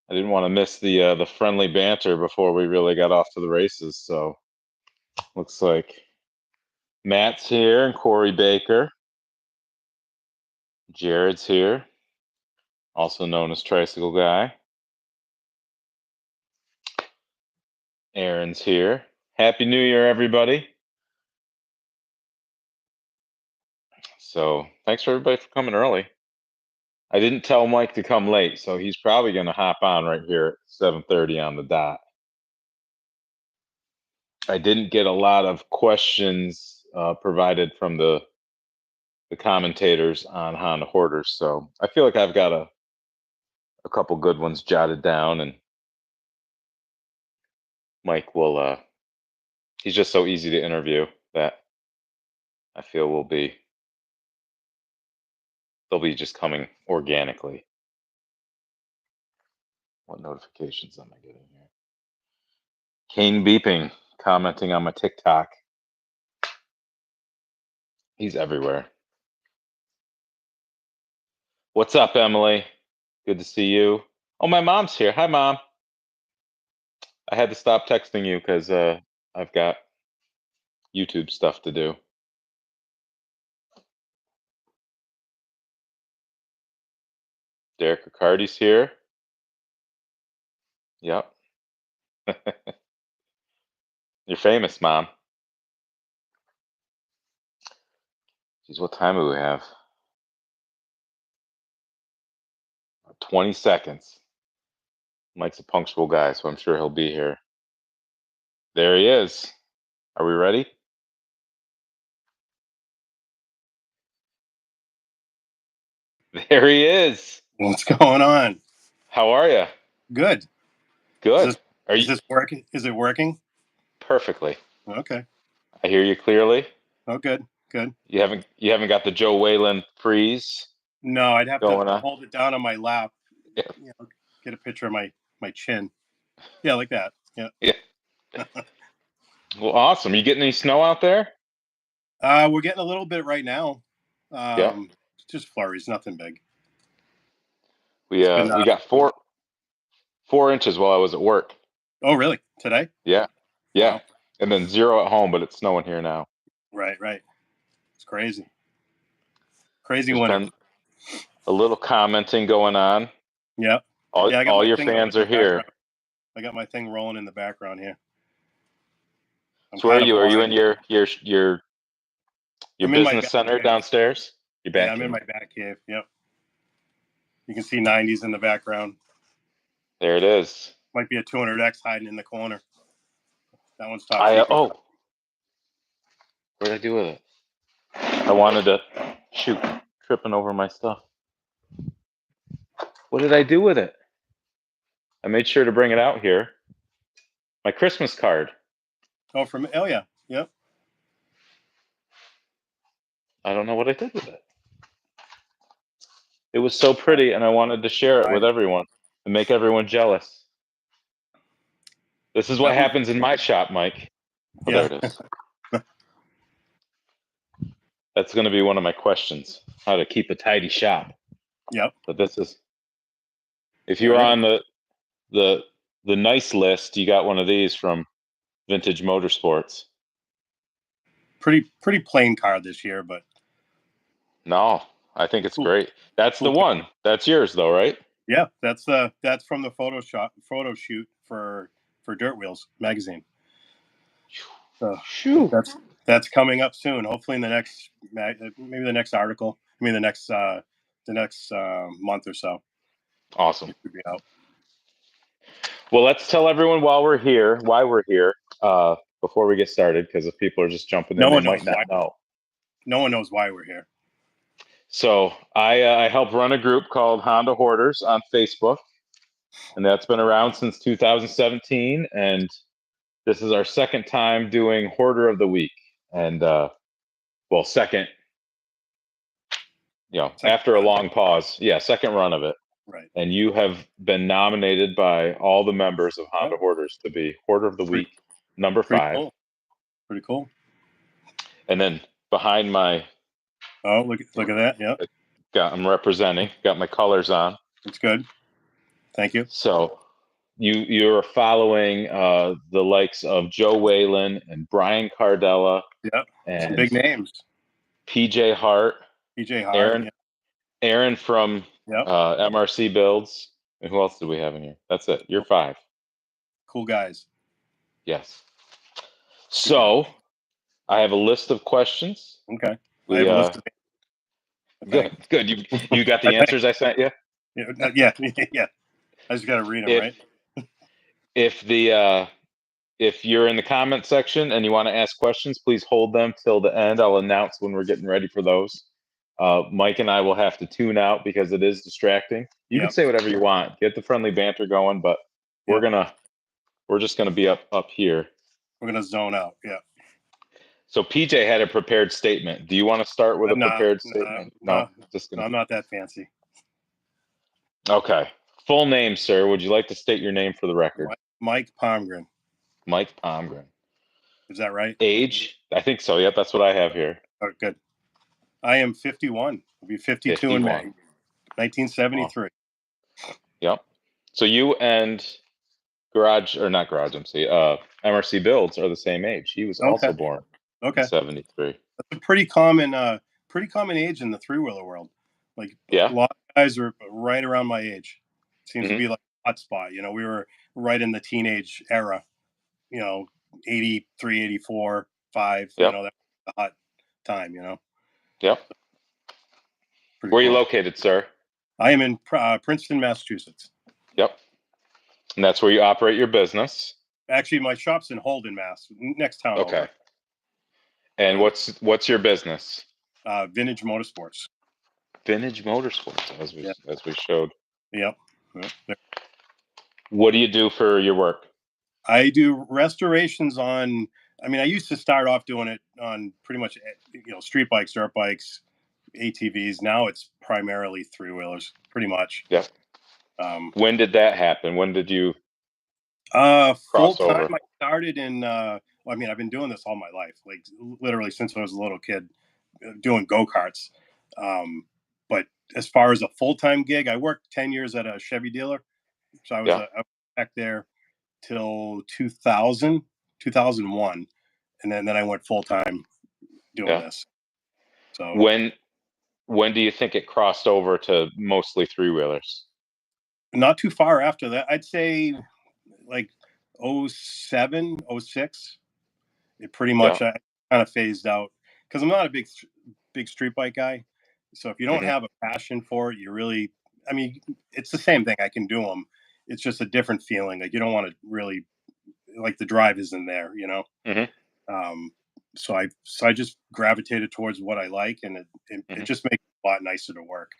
I didn't want to miss the friendly banter before we really got off to the races. So looks like Matt's here and Corey Baker. Jared's here, also known as Tricycle Guy. Aaron's here. Happy New Year, everybody. So thanks for everybody for coming early. I didn't tell Mike to come late, so he's probably going to hop on right here at 7:30 on the dot. I didn't get a lot of questions provided from the commentators on Honda Hoarders, so I feel like I've got a couple good ones jotted down, and Mike will he's just so easy to interview that I feel they'll be just coming organically. What notifications am I getting here? Kane beeping, commenting on my TikTok. He's everywhere. What's up, Emily? Good to see you. Oh, my mom's here. Hi, Mom. I had to stop texting you because I've got YouTube stuff to do. Derek Riccardi's here. Yep. You're famous, Mom. Geez, what time do we have? 20 seconds. Mike's a punctual guy, so I'm sure he'll be here. There he is. Are we ready? There he is. What's going on? How are you? Good. Good. Is this working? Is it working? Perfectly. Okay. I hear you clearly. Oh, good. Good. You haven't got the Joe Whalen freeze? No, I'd have to hold it down on my lap. Yeah. You know, get a picture of my chin. Yeah, like that. Yeah. Yeah. Well, awesome. You getting any snow out there? We're getting a little bit right now. Yeah. Just flurries, nothing big. We got 4 inches while I was at work. Oh, really? Today? Yeah. Yeah. Wow. And then 0 at home, but it's snowing here now. Right. It's crazy. Crazy winter. A little commenting going on. Yeah. All your fans are here. I got my thing rolling in the background here. So where are you? Are you in your business center downstairs? Your back I'm in my back cave. Yep. You can see 90s in the background. There it is. Might be a 200X hiding in the corner. That one's top secret. What did I do with it? I wanted to tripping over my stuff. What did I do with it? I made sure to bring it out here. My Christmas card. Oh yeah. Yep. I don't know what I did with it. It was so pretty, and I wanted to share it with everyone and make everyone jealous. This is what happens in my shop, Mike. Oh, yeah. There it is. That's going to be one of my questions: how to keep a tidy shop. Yep. But this is, if you're on the nice list, you got one of these from Vintage Motorsports. Pretty plain car this year, but no, I think it's great. That's the one. That's yours, though, right? Yeah, that's from the photo shoot for Dirt Wheels magazine. So that's coming up soon. Hopefully in the next maybe the next article. I mean the next month or so. Awesome. It could be out. Well, let's tell everyone why we're here before we get started, because if people are just jumping in, they might not know. No one knows why we're here. So I help run a group called Honda Hoarders on Facebook, and that's been around since 2017. And this is our second time doing Hoarder of the Week, and second, after a long pause, second run of it. Right. And you have been nominated by all the members of Honda Hoarders to be Hoarder of the Week, number 5. Cool. Pretty cool. And then behind my... Oh, look at that. Yep. I'm representing. Got my colors on. It's good. Thank you. So you're following the likes of Joe Whalen and Brian Cardella Yep. Some and big names. PJ Hart, PJ Hart. Aaron Aaron from Yep. MRC Builds. And who else do we have in here? That's it. You're 5. Cool guys. Yes. So I have a list of questions. Okay. I We have a list of good. You got the answers I sent you? Yeah. Yeah. I just got to read them, If right? if the if you're in the comment section and you want to ask questions, please hold them till the end. I'll announce when we're getting ready for those. Mike and I will have to tune out because it is distracting. You can say whatever you want, get the friendly banter going, but we're just gonna be up here. We're gonna zone out. Yeah. So PJ had a prepared statement. Do you want to start with a prepared statement? No, just gonna. I'm not that fancy. Okay. Full name, sir. Would you like to state your name for the record? Mike Palmgren. Mike Palmgren. Is that right? Age? I think so. Yep, that's what I have here. Oh, good. I am 51. I'll be 52 51. in May. 1973. Yep. So you and MRC Builds are the same age. He was also born in 73. That's a pretty common age in the three-wheeler world. Like a lot of guys are right around my age. Seems to be like a hot spot. You know, we were right in the teenage era. You know, 83, 84, 5. You know, that's the hot time. You know. Yep. Where are you located, sir? I am in Princeton, Massachusetts. Yep. And that's where you operate your business. Actually, my shop's in Holden, Mass. Next town over. Okay. And what's your business? Vintage Motorsports. Vintage Motorsports, as we showed. Yep. What do you do for your work? I do restorations on. I mean, I used to start off doing it on pretty much, street bikes, dirt bikes, ATVs. Now it's primarily three-wheelers, pretty much. Yep. When did that happen? When did you full time? I started in. I've been doing this all my life, like literally since I was a little kid, doing go-karts. But as far as a full-time gig, I worked 10 years at a Chevy dealer, so I was back there till 2001, and then I went full-time doing this. So when do you think it crossed over to mostly three-wheelers? Not too far after that. I'd say like 07, 06. It pretty much I kind of phased out because I'm not a big street bike guy. So if you don't have a passion for it, it's the same thing. I can do them. It's just a different feeling. Like you don't want to really, like the drive isn't there, you know? So I just gravitated towards what I like, and it just makes it a lot nicer to work.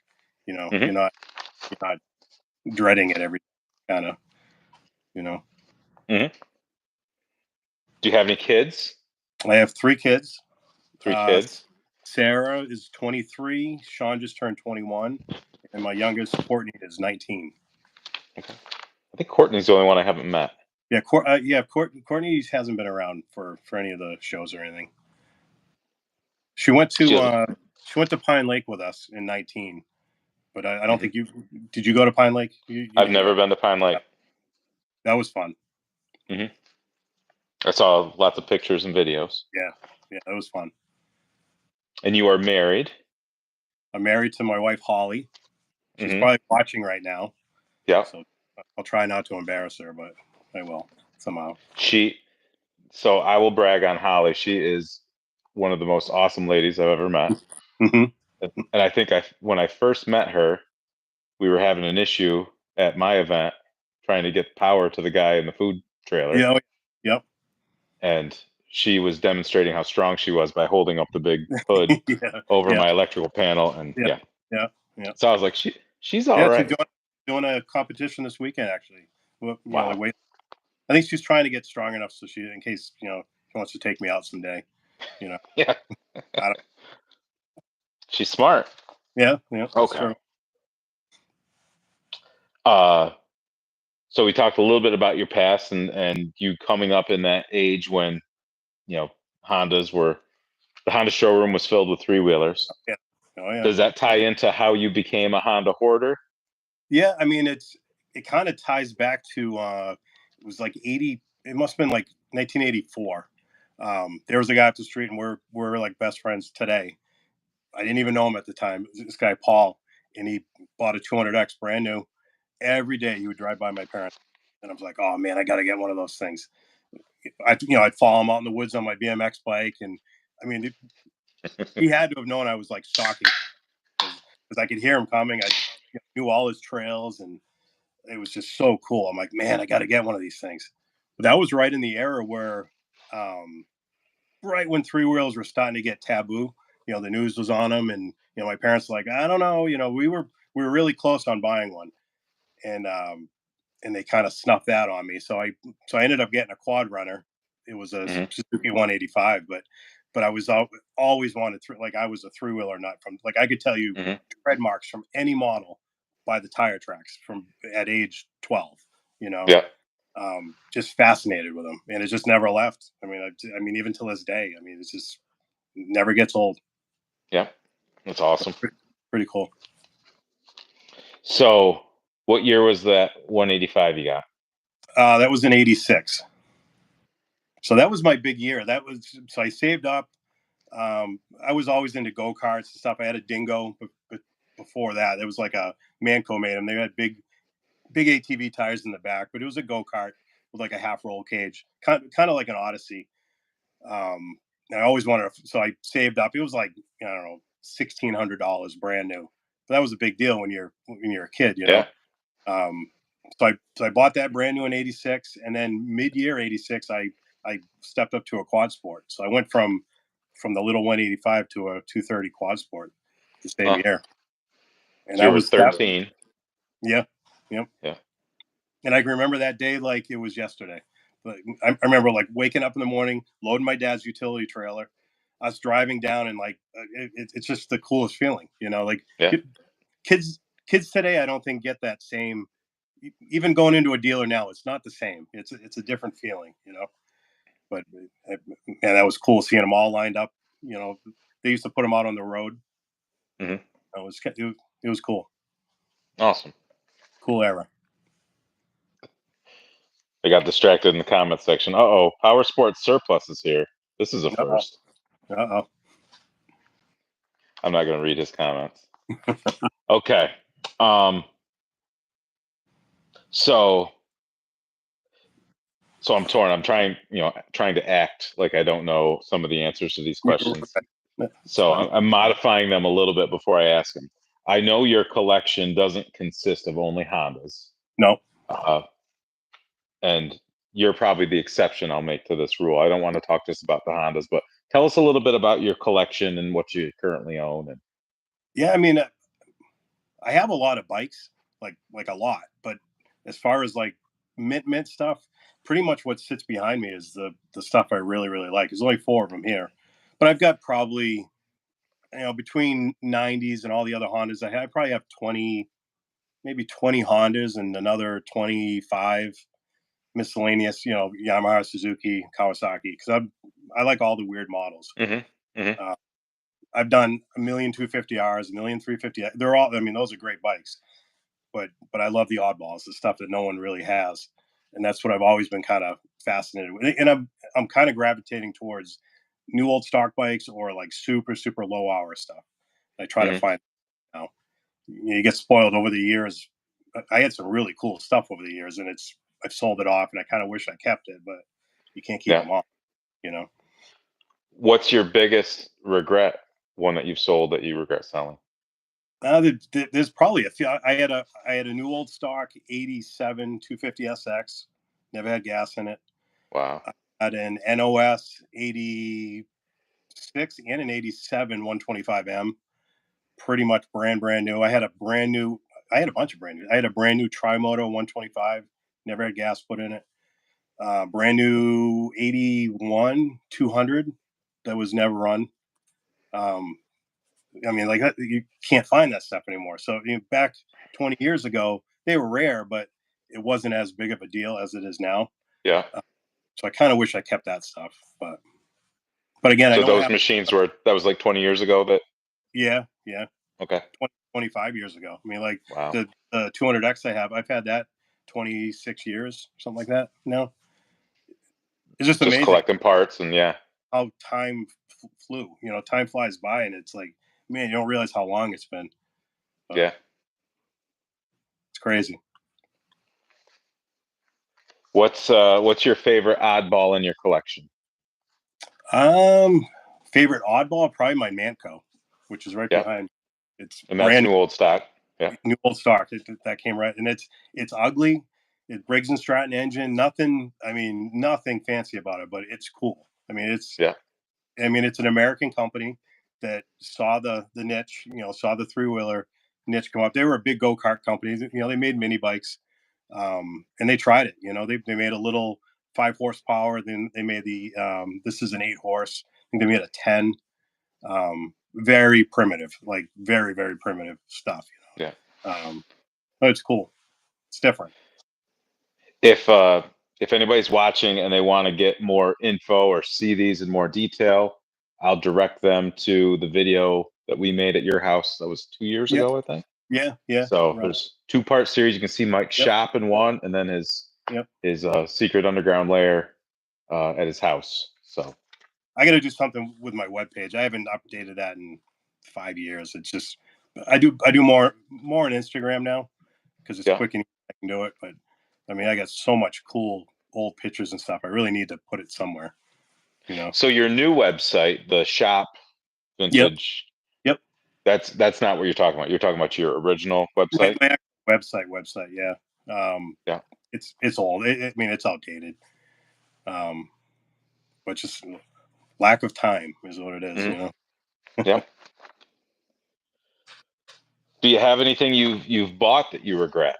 You know, you're not dreading it every kind of, you know. Do you have any kids? I have 3 kids. 3 kids. Sarah is 23. Sean just turned 21, and my youngest Courtney is 19. Okay. I think Courtney's the only one I haven't met. Yeah, Courtney hasn't been around for any of the shows or anything. She went to Pine Lake with us in 19, but I don't think did you go to Pine Lake? I've never been to Pine Lake. That was fun. I saw lots of pictures and videos. Yeah, that was fun. And you are married? I'm married to my wife, Holly. She's probably watching right now. Yeah. So I'll try not to embarrass her, but I will somehow. So I will brag on Holly. She is one of the most awesome ladies I've ever met. And I think when I first met her, we were having an issue at my event trying to get power to the guy in the food trailer. Yeah. Yep. And she was demonstrating how strong she was by holding up the big hood over my electrical panel. And yeah. So I was like, she's all right. She's doing a competition this weekend, actually. Wow. I think she's trying to get strong enough so in case, she wants to take me out someday, Yeah. She's smart. Yeah. Okay. True. So we talked a little bit about your past and you coming up in that age when, the Honda showroom was filled with three-wheelers. Yeah. Oh, yeah. Does that tie into how you became a Honda hoarder? Yeah. I mean, it's it kind of ties back to it was like 80. It must have been like 1984. There was a guy up the street, and we're like best friends today. I didn't even know him at the time. This guy Paul, and he bought a 200X brand new. Every day he would drive by my parents, and I was like, "Oh man, I got to get one of those things." I'd follow him out in the woods on my BMX bike, and I mean, he had to have known I was like stalking because I could hear him coming. I knew all his trails, and it was just so cool. I'm like, man, I got to get one of these things. But that was right in the era where, right when three wheels were starting to get taboo. The news was on them, and my parents were like, I don't know. We were really close on buying one, and they kind of snuffed that on me. So I ended up getting a quad runner. It was a Hmm. Suzuki 185, but I was always wanted like I was a three wheeler nut from like I could tell you Hmm. tread marks from any model by the tire tracks from at age 12. You know, Yeah. just fascinated with them, and it just never left. I mean, even to this day, I mean, it's just never gets old. Yeah. That's awesome. Pretty cool. So, what year was that 185 you got? That was in '86. So that was my big year. So I saved up. I was always into go karts and stuff. I had a dingo, but before that, it was like a Manco made them. They had big ATV tires in the back, but it was a go kart with like a half roll cage, kind of like an Odyssey. And I always wanted so I saved up. It was like I don't know, $1,600 brand new. But that was a big deal when you're a kid. Yeah. Um, so I bought that brand new in '86, and then mid year '86, I stepped up to a quad sport. So I went from the little 185 to a 230 quad sport the same Huh. year, and So you that were was that. 13. Yeah, yeah. Yeah. And I can remember that day like it was yesterday. But I remember like waking up in the morning, loading my dad's utility trailer, us driving down, and like it's just the coolest feeling. Like Yeah. kids kids today, I don't think get that same. Even going into a dealer now, it's not the same. It's a different feeling. But man, that was cool seeing them all lined up. They used to put them out on the road. Hmm. It was cool. Awesome. Cool era. I got distracted in the comment section. Uh-oh, Power Sports Surplus is here. This is a Uh first. oh. I'm not going to read his comments. Okay. Um. So, so I'm torn. I'm trying to act like I don't know some of the answers to these questions. It's So fine. I'm modifying them a little bit before I ask them. I know your collection doesn't consist of only Hondas, No. uh, and you're probably the exception I'll make to this rule. I don't want to talk just about the Hondas, but tell us a little bit about your collection and what you currently own. And Yeah, I mean, I have a lot of bikes, like a lot. But as far as like mint stuff, pretty much what sits behind me is the stuff I really really like. There's only four of them here, but I've got probably between '90s and all the other Hondas I probably have 20, maybe 20 Hondas and another 25 miscellaneous, Yamaha, Suzuki, Kawasaki, because I like all the weird models. hmm. Hmm. Uh, I've done a million 250Rs, a million 350. They're all. I mean, those are great bikes, but I love the oddballs, the stuff that no one really has, and that's what I've always been kind of fascinated with. And I'm kind of gravitating towards new old stock bikes or like super super low hour stuff. I try to Hmm. find. You get spoiled over the years. I had some really cool stuff over the years, and I've sold it off, and I kind of wish I kept it, but you can't keep Yeah. them all, you know. What's your biggest regret? One that you've sold that you regret selling? There's probably a few. I had a new old stock '87 250 SX, never had gas in it. Wow. I had an NOS '86 and an '87 125M, pretty much brand new. I had a bunch of brand new. I had a brand new Trimoto 125, never had gas put in it. Brand new '81 200 that was never run. Um, I mean, like you can't find that stuff anymore. So back 20 years ago, they were rare, but it wasn't as big of a deal as it is now. Yeah. Uh, so I kind of wish I kept that stuff, but again, I So don't those have. machines that was like 20 years ago that Yeah, yeah, okay. 20, 25 years ago. I mean, like Wow. the 200X I have, I've had that. 26 years, something like that. No, it's just Just amazing collecting parts and how time flew. Time flies by, and it's like, man, you don't realize how long it's been. But yeah. it's crazy. What's your favorite oddball in your collection? Favorite oddball, probably my Manco, which is right Yeah, behind. It's and that's brand new old stock. Yeah, new old stock. That came right, and it's ugly. It Briggs and Stratton engine. Nothing. I mean, nothing fancy about it, but it's cool. I mean, yeah, it's an American company that saw the niche. Saw the three-wheeler niche come up. They were a big go-kart company. They made mini bikes, and they tried it. They made a little 5 horsepower. Then they made this is an 8 horse. I think they made a 10. Very primitive, like very, very primitive stuff. yeah. But it's cool. It's different. If anybody's watching and they want to get more info or see these in more detail, I'll direct them to the video that we made at your house. That was 2 years Yeah, ago, I think. yeah. So Right. there's 2-part series. You can see Mike's Yep, shop in one, and then his yep. secret underground lair at his house. So I got to do something with my webpage. I haven't updated that in 5 years. It's just I do more on Instagram now because it's yeah. quick and I can do it. But I mean, I got so much cool old pictures and stuff. I really need to put it somewhere. So your new website, the shop Yep. vintage, Yep. that's not what you're talking about. You're talking about your original website. My actual website. Yeah. Yeah. It's old. I mean, it's outdated. But just lack of time is what it is. Hmm. Yeah. Do you have anything you've bought that you regret?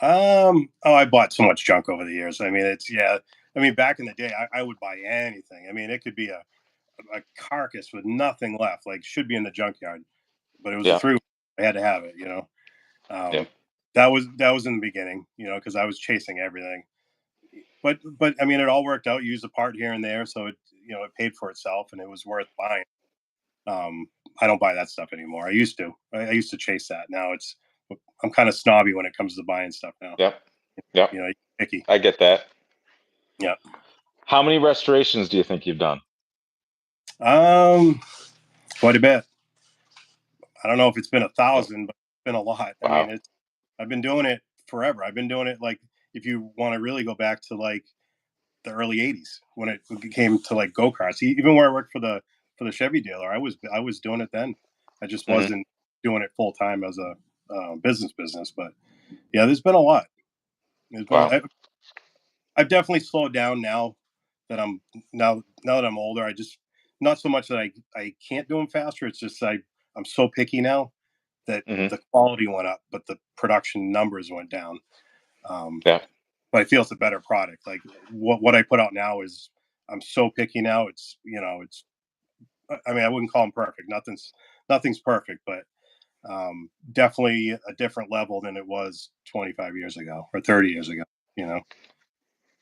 I bought so much junk over the years. I mean, I mean, back in the day, I would buy anything. I mean, it could be a carcass with nothing left, like should be in the junkyard, but it was a Yeah. three. I had to have it. Yeah. That was in the beginning. Because I was chasing everything. But I mean, it all worked out. Used a part here and there, so it paid for itself, and it was worth buying. Um, I don't buy that stuff anymore. I used to. I used to chase that. Now I'm kind of snobby when it comes to buying stuff now. Yep. Yep. Picky. I get that. Yeah. How many restorations do you think you've done? Um, quite a bit. I don't know if it's been Oh, 1,000, but it's been a lot. I mean, wow. I've been doing it forever. I've been doing it like if you want to really go back to like the early '80s when it came to like go karts. Even where I worked for the Chevy dealer, I was doing it then. I just Hmm. wasn't doing it full time as a business. But yeah, there's been a lot. There's been. Wow. I've definitely slowed down now that now that I'm older. I just not so much that I can't do them faster. It's just I'm so picky now that Hmm. the quality went up, but the production numbers went down. Yeah. But I feel it's a better product. Like what I put out now is I'm so picky now. It's I mean I wouldn't call them perfect. Nothing's perfect, but definitely a different level than it was 25 years ago or 30 years ago. You know.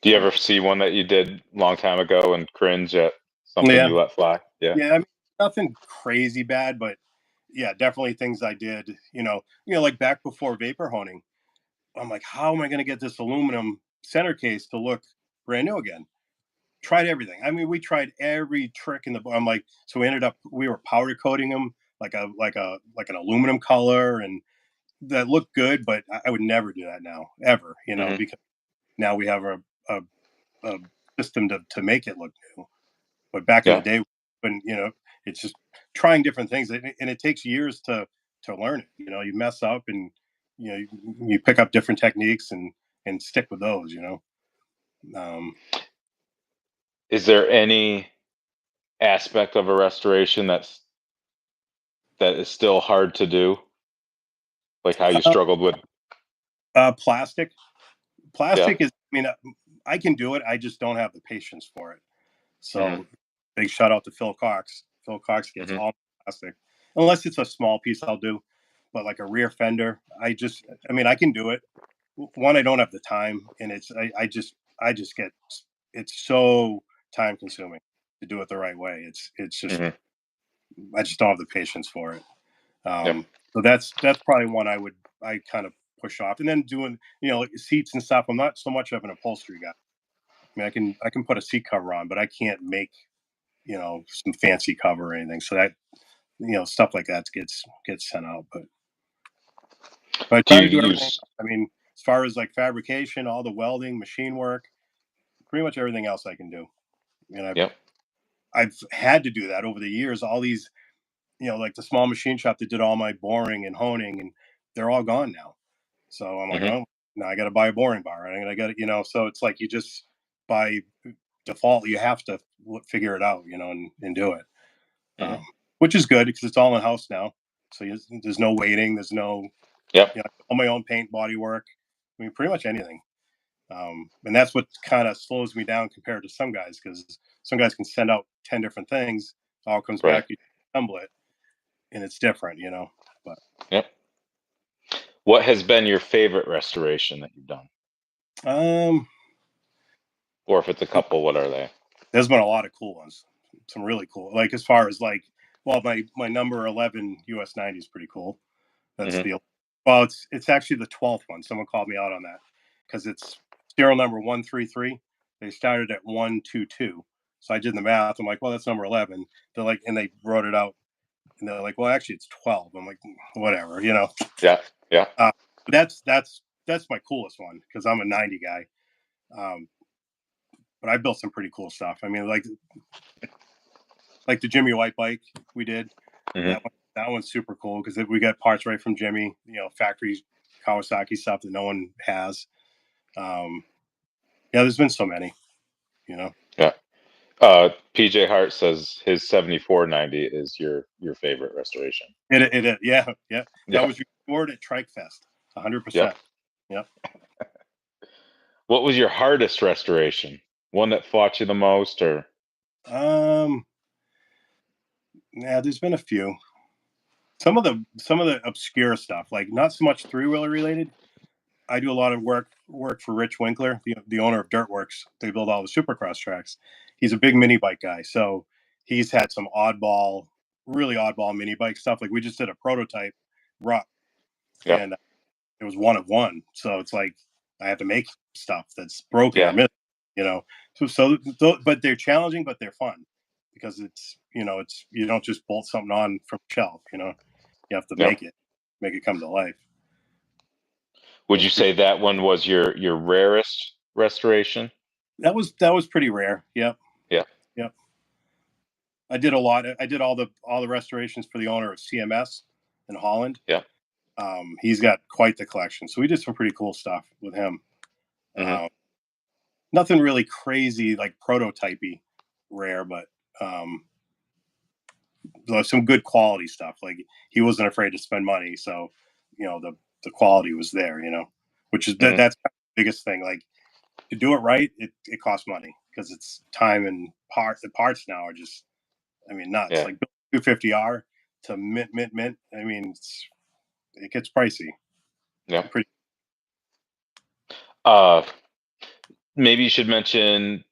Do you So ever see one that you did a long time ago and cringe at something yeah, you let fly? Yeah. yeah. I mean, nothing crazy bad, but yeah, definitely things I did. Like back before vapor honing. I'm like, how am I going to get this aluminum center case to look brand new again? Tried everything. I mean, we tried every trick in the book. I'm like, so we were powder coating them like an aluminum color, and that looked good, but I would never do that now, ever. Hmm. Because now we have a, a system to make it look new. But back in the Yeah. day, when it's just trying different things, and it takes years to learn it. You mess up, and you pick up different techniques and stick with those. Um, Is there any aspect of a restoration that is still hard to do? Like how you uh, struggled with? Plastic. Yeah. Plastic is. I mean, I can do it. I just don't have the patience for it. Hmm. So big shout out to Phil Cox. Phil Cox gets Hmm. all plastic, unless it's a small piece. I'll do, but like a rear fender, I mean, I can do it. One, I don't have the time, and I just get it's so time consuming to do it the right way. It's just Hmm. I just don't have the patience for it. Yeah. So that's probably one I kind of push off, and then doing like seats and stuff. I'm not so much of an upholstery guy. I mean, I can put a seat cover on, but I can't make some fancy cover or anything. So that stuff like that gets sent out. But I Do try you to do everything. use? I mean, as far as like fabrication, all the welding, machine work, pretty much everything else I can do. And Yep. I've had to do that over the years. All these, like the small machine shop that did all my boring and honing, and they're all gone now. So I'm like, Mm-hmm. oh, now I got to buy a boring bar, and I got to, so it's like you just by default you have to figure it out, and do it, Mm-hmm. which is good because it's all in house now. So there's no waiting, there's no, Yep. all my own paint, body work. I mean, pretty much anything. And that's what kind of slows me down compared to some guys, because some guys can send out 10 different things, it all comes Right. back, you assemble it, and it's different, But Yep. What has been your favorite restoration that you've done? um, Or if it's a couple, what are they? there's been a lot of cool ones, some really cool. Like as far as like, well, my number 11 US 90 is pretty cool. That's Mm-hmm. the well, it's actually the 12th one. Someone called me out on that because it's serial number 133. They started at 122. So I did the math. I'm like, well, that's number 11. They're like, and they wrote it out, and they're like, well, actually, it's 12. I'm like, whatever. Yeah. Yeah. But that's my coolest one because I'm a 90 guy. But I built some pretty cool stuff. I mean, like the Jimmy White bike we did. Mm-hmm. That one's super cool because we got parts right from Jimmy. Factory Kawasaki stuff that no one has. Yeah, there's been so many. Yeah. PJ Hart says his 7490 is your favorite restoration. It yeah. That Yeah. was restored at Trike Fest, Yep. 100%. Yep. What was your hardest restoration? One that fought you the most, or? Um. Yeah, there's been a few. Some of the obscure stuff, like not so much three wheeler related. I do a lot of work for Rich Winkler, the owner of Dirtworks. They build all the supercross tracks. He's a big mini bike guy, so he's had some really oddball mini bike stuff. Like we just did a prototype rock, Yep. and it was one of one. So it's like I have to make stuff that's broken or Yeah. missing, you know. But they're challenging, but they're fun because it's you don't just bolt something on from the shelf, You have to Yep. make it come to life. Would So you say that one was your rarest restoration? that was pretty rare. Yep. Yeah. Yep. I did a lot. I did all the restorations for the owner of CMS in Holland. Yeah. He's got quite the collection, so we did some pretty cool stuff with him. Mm-hmm. Nothing really crazy like prototypey rare, but some good quality stuff. Like he wasn't afraid to spend money, so the quality was there. Which is Mm-hmm. that's the biggest thing. Like to do it right, it costs money because it's time and the parts now are just, I mean, nuts. Yeah. Like 250R to mint. I mean, it gets pricey. Yeah. Pretty. Uh, Maybe you should mention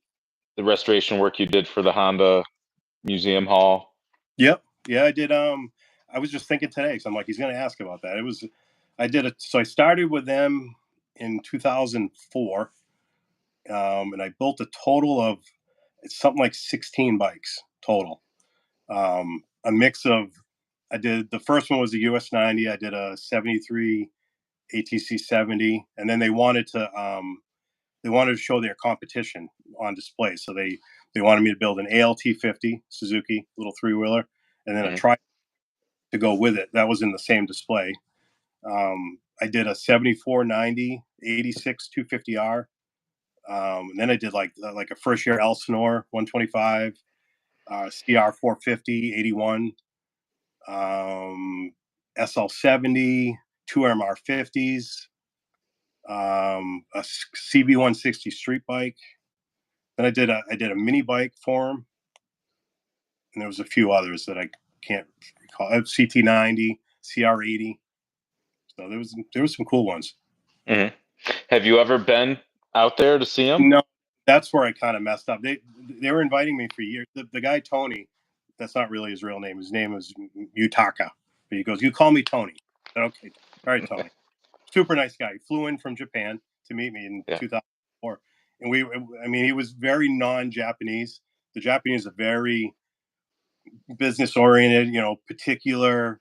the restoration work you did for the Honda Museum Hall. Yep. Yeah, I did. I was just thinking today, because I'm like, he's going to ask about that. I did it. So I started with them in 2004, and I built a total of something like 16 bikes total. A mix of, I did the first one was a US 90. I did a 73 ATC 70, and then they wanted to show their competition on display. So they wanted me to build an ALT 50 Suzuki little three wheeler, and then a Mm-hmm. Trike to go with it. That was in the same display. I did a 74 90 86 250R. And then I did like a first year Elsinore 125, CR 450 81, SL 70, two MR 50s, a CB 160 street bike. Then I did a mini bike for him, and there was a few others that I can't recall. CT 90, CR 80. So there was some cool ones. Mm-hmm. Have you ever been out there to see them? No, that's where I kind of messed up. They were inviting me for years. The guy Tony, that's not really his real name. His name is Yutaka. But he goes, "You call me Tony." I said, "Okay, all right, Tony." super nice guy. He flew in from Japan to meet me in 2004, and he was very non-Japanese. The Japanese are very business oriented, particular,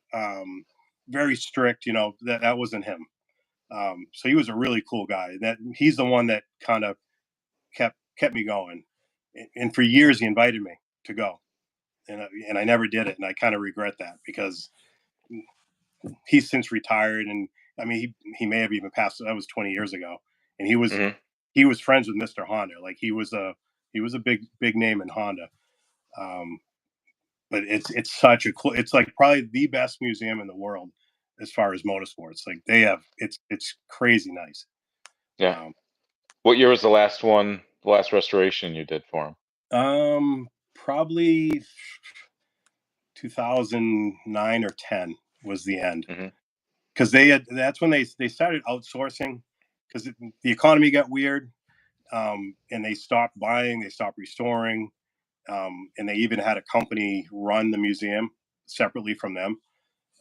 very strict. That wasn't him. So he was a really cool guy. He's the one that kind of kept me going, and for years he invited me to go, and I never did it, and I kind of regret that because he's since retired, and I mean he may have even passed. That was 20 years ago, and he was friends with Mr. Honda. Like he was a big name in Honda. But it's such a cool. It's like probably the best museum in the world as far as motorsports. Like they have, it's crazy nice. Yeah. What year was the last one? The last restoration you did for him? Probably 2009 or 10 was the end. Because that's when they started outsourcing because the economy got weird, and they stopped buying, they stopped restoring, and they even had a company run the museum separately from them.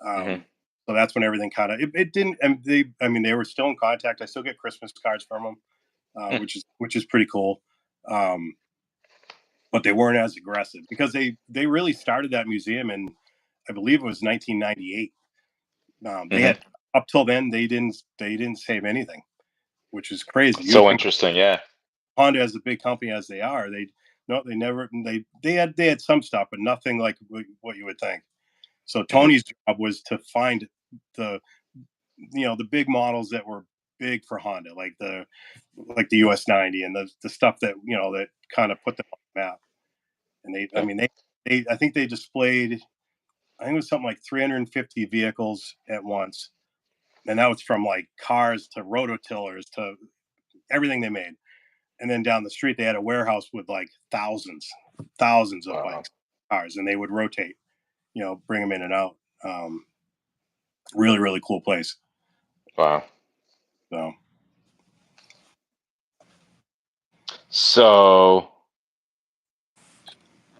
So that's when everything kind of it didn't. And they were still in contact. I still get Christmas cards from them, which is pretty cool. But they weren't as aggressive because they really started that museum in, I believe it was 1998. They had up till then they didn't save anything, which is crazy. So interesting, yeah. Honda, as a big company as they are, they had some stuff, but nothing like what you would think. So Tony's job was to find the big models that were big for Honda, like the US 90 and the stuff that that kind of put them on the map. And I think they displayed, I think it was something like 350 vehicles at once. And that was from like cars to rototillers to everything they made. And then down the street, they had a warehouse with like thousands of bikes, cars, and they would rotate, bring them in and out. Really, really cool place. Wow. So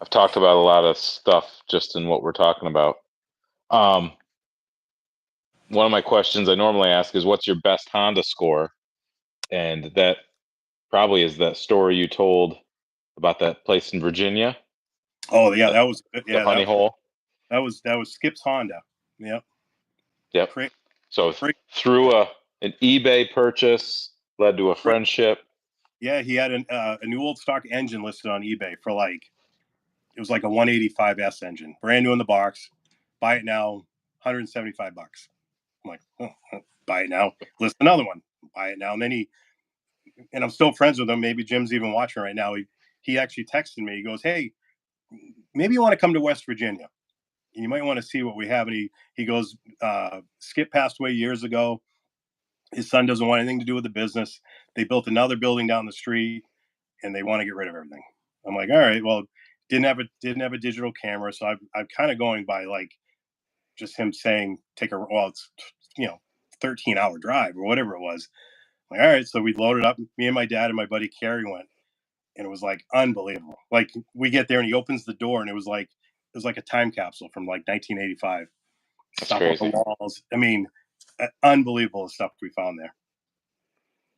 I've talked about a lot of stuff just in what we're talking about. One of my questions I normally ask is, what's your best Honda score? And that probably is that story you told about that place in Virginia. Oh yeah, that was the honey hole. That was Skip's Honda. Yep. Yep. So through an eBay purchase led to a friendship. Yeah, he had a new old stock engine listed on eBay for it was like a 185S engine, brand new in the box. Buy it now, $175. I'm like, buy it now. List another one. Buy it now. And then and I'm still friends with him. Maybe Jim's even watching right now. He actually texted me. He goes, "Hey, maybe you want to come to West Virginia, and you might want to see what we have." And he goes, Skip passed away years ago. His son doesn't want anything to do with the business. They built another building down the street, and they want to get rid of everything. I'm like, all right, well, didn't have a digital camera, so I'm kind of going by like just him saying it's 13-hour drive or whatever it was. I'm like, all right, so we loaded up. Me and my dad and my buddy Carrie went, and it was like unbelievable. Like we get there and he opens the door, and it was like a time capsule from like 1985. That's stuff crazy. on the walls. I mean, unbelievable stuff we found there.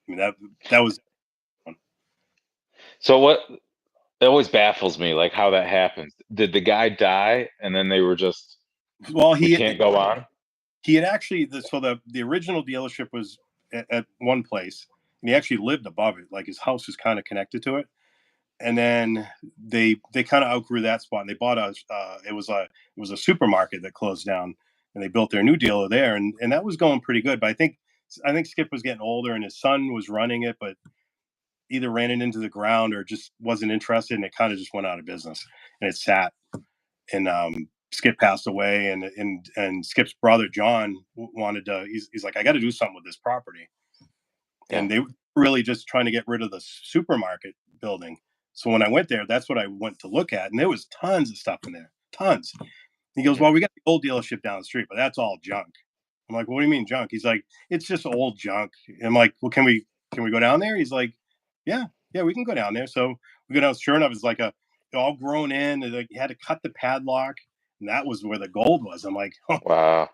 I mean that was fun. So what it always baffles me, like how that happens. Did the guy die and then they were just, we can't go on? He had actually the original dealership was at one place, and he actually lived above it. Like his house is kind of connected to it. And then they kind of outgrew that spot, and they bought it was a supermarket that closed down, and they built their new dealer there, and that was going pretty good. But I think Skip was getting older, and his son was running it, but either ran it into the ground or just wasn't interested, and it kind of just went out of business, and it sat. And Skip passed away, and Skip's brother John wanted to. He's like, I got to do something with this property, and they were really just trying to get rid of the supermarket building. So when I went there, that's what I went to look at, and there was tons of stuff in there, tons. He goes, well, we got the old dealership down the street, but that's all junk. I'm like, what do you mean junk? He's like, it's just old junk. And I'm like, well, can we go down there? He's like, yeah, we can go down there. So we go down. Sure enough, it's like all grown in. And like, you had to cut the padlock, and that was where the gold was. I'm like, wow.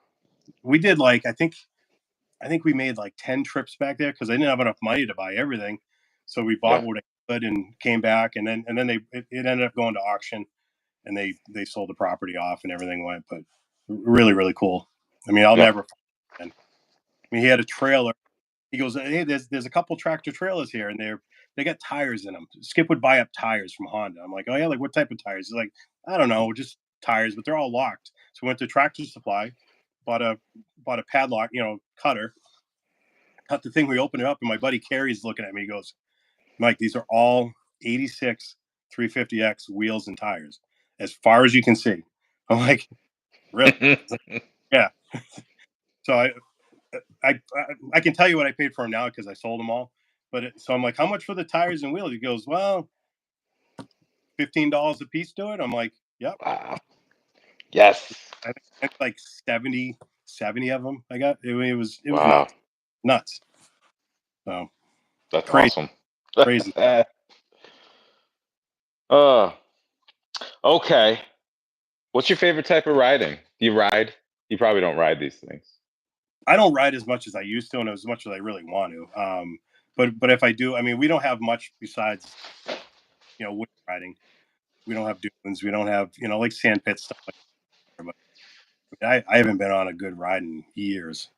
We did I think I think we made like 10 trips back there because I didn't have enough money to buy everything. So we bought what I could and came back, and then it ended up going to auction, and they sold the property off and everything went. But really, really cool. I mean, I'll never. I mean, he had a trailer. He goes, "Hey, there's a couple tractor trailers here, and they got tires in them." Skip would buy up tires from Honda. I'm like, "Oh yeah, like what type of tires?" He's like, "I don't know, just tires, but they're all locked." So we went to Tractor Supply, bought a padlock, cutter, cut the thing. We opened it up, and my buddy Carrie's looking at me. He goes, "Mike, these are all '86 350X wheels and tires, as far as you can see." I'm like, "Really?" Yeah. So I can tell you what I paid for them now because I sold them all. But so I'm like, "How much for the tires and wheels?" He goes, "Well, $15 a piece to it." I'm like, "Yep." Wow. Yes. I think like 70 of them I got. It was Wow. nuts. So That's crazy, awesome. crazy. uh, okay. What's your favorite type of riding? Do you ride? You probably don't ride these things. I don't ride as much as I used to, and as much as I really want to. But if I do, I mean, we don't have much besides wood riding. We don't have dunes. We don't have like sand pit stuff like that. But I haven't been on a good ride in years.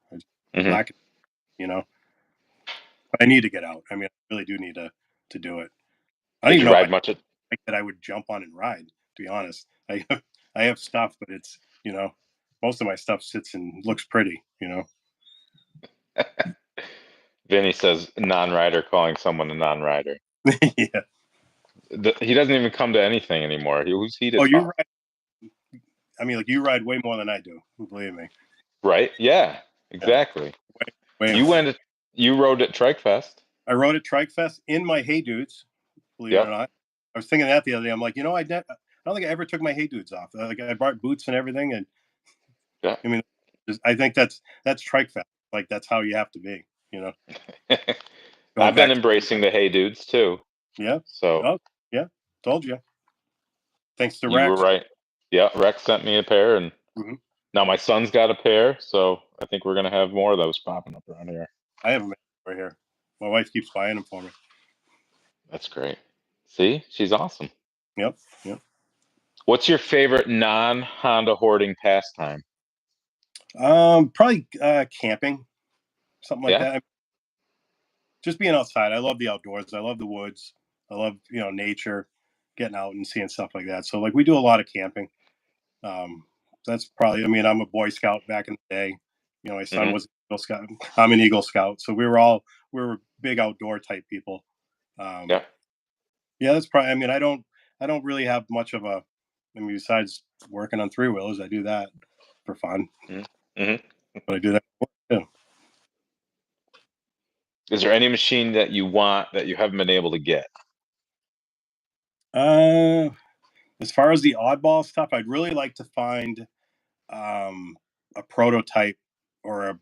Mm-hmm. Lack, but I need to get out. I mean, I really do need to do it. I don't Did even you know if I ride much? think that I would jump on and ride. To be honest, I have stuff, but it's most of my stuff sits and looks pretty. Vinny says non-rider calling someone a non-rider. Yeah. He doesn't even come to anything anymore. Who's he to Oh, you talk? ride? I mean, like you ride way more than I do. Believe me. Right? Yeah, Yeah. exactly. Way You more. went. You rode at Trike Fest. I rode at Trike Fest in my Hey Dudes. Believe it or Yep. not, I was thinking that the other day. I'm like, I don't think I ever took my Hey Dudes off. Like I brought boots and everything, and Yeah. I mean, I think that's Trike Fest. Like that's how you have to be. Going I've been back. embracing the Hey Dudes too. Yeah. So Oh, yeah. Told you. Thanks to you were Rex. right. Yeah, Rex sent me a pair, and Hmm. now my son's got a pair. So I think we're gonna have more of those popping up around here. I have them right here. My wife keeps buying them for me. That's great. See, she's awesome. Yep. Yep. What's your favorite non-Honda hoarding pastime? Probably camping, something like Yeah. that. Just being outside. I love the outdoors. I love the woods. I love nature, getting out and seeing stuff like that. So like we do a lot of camping. Um, that's probably. I mean, I'm a Boy Scout back in the day. My son Hmm. was an Eagle Scout. I'm an Eagle Scout. So we were big outdoor type people. Um, Yeah. yeah, that's probably. I mean, I don't really have much of a. I mean, besides working on three wheelers, I do that for fun. Hmm. But I do that for work, too. Is there any machine that you want that you haven't been able to get? Uh, as far as the oddball stuff, I'd really like to find um, a prototype or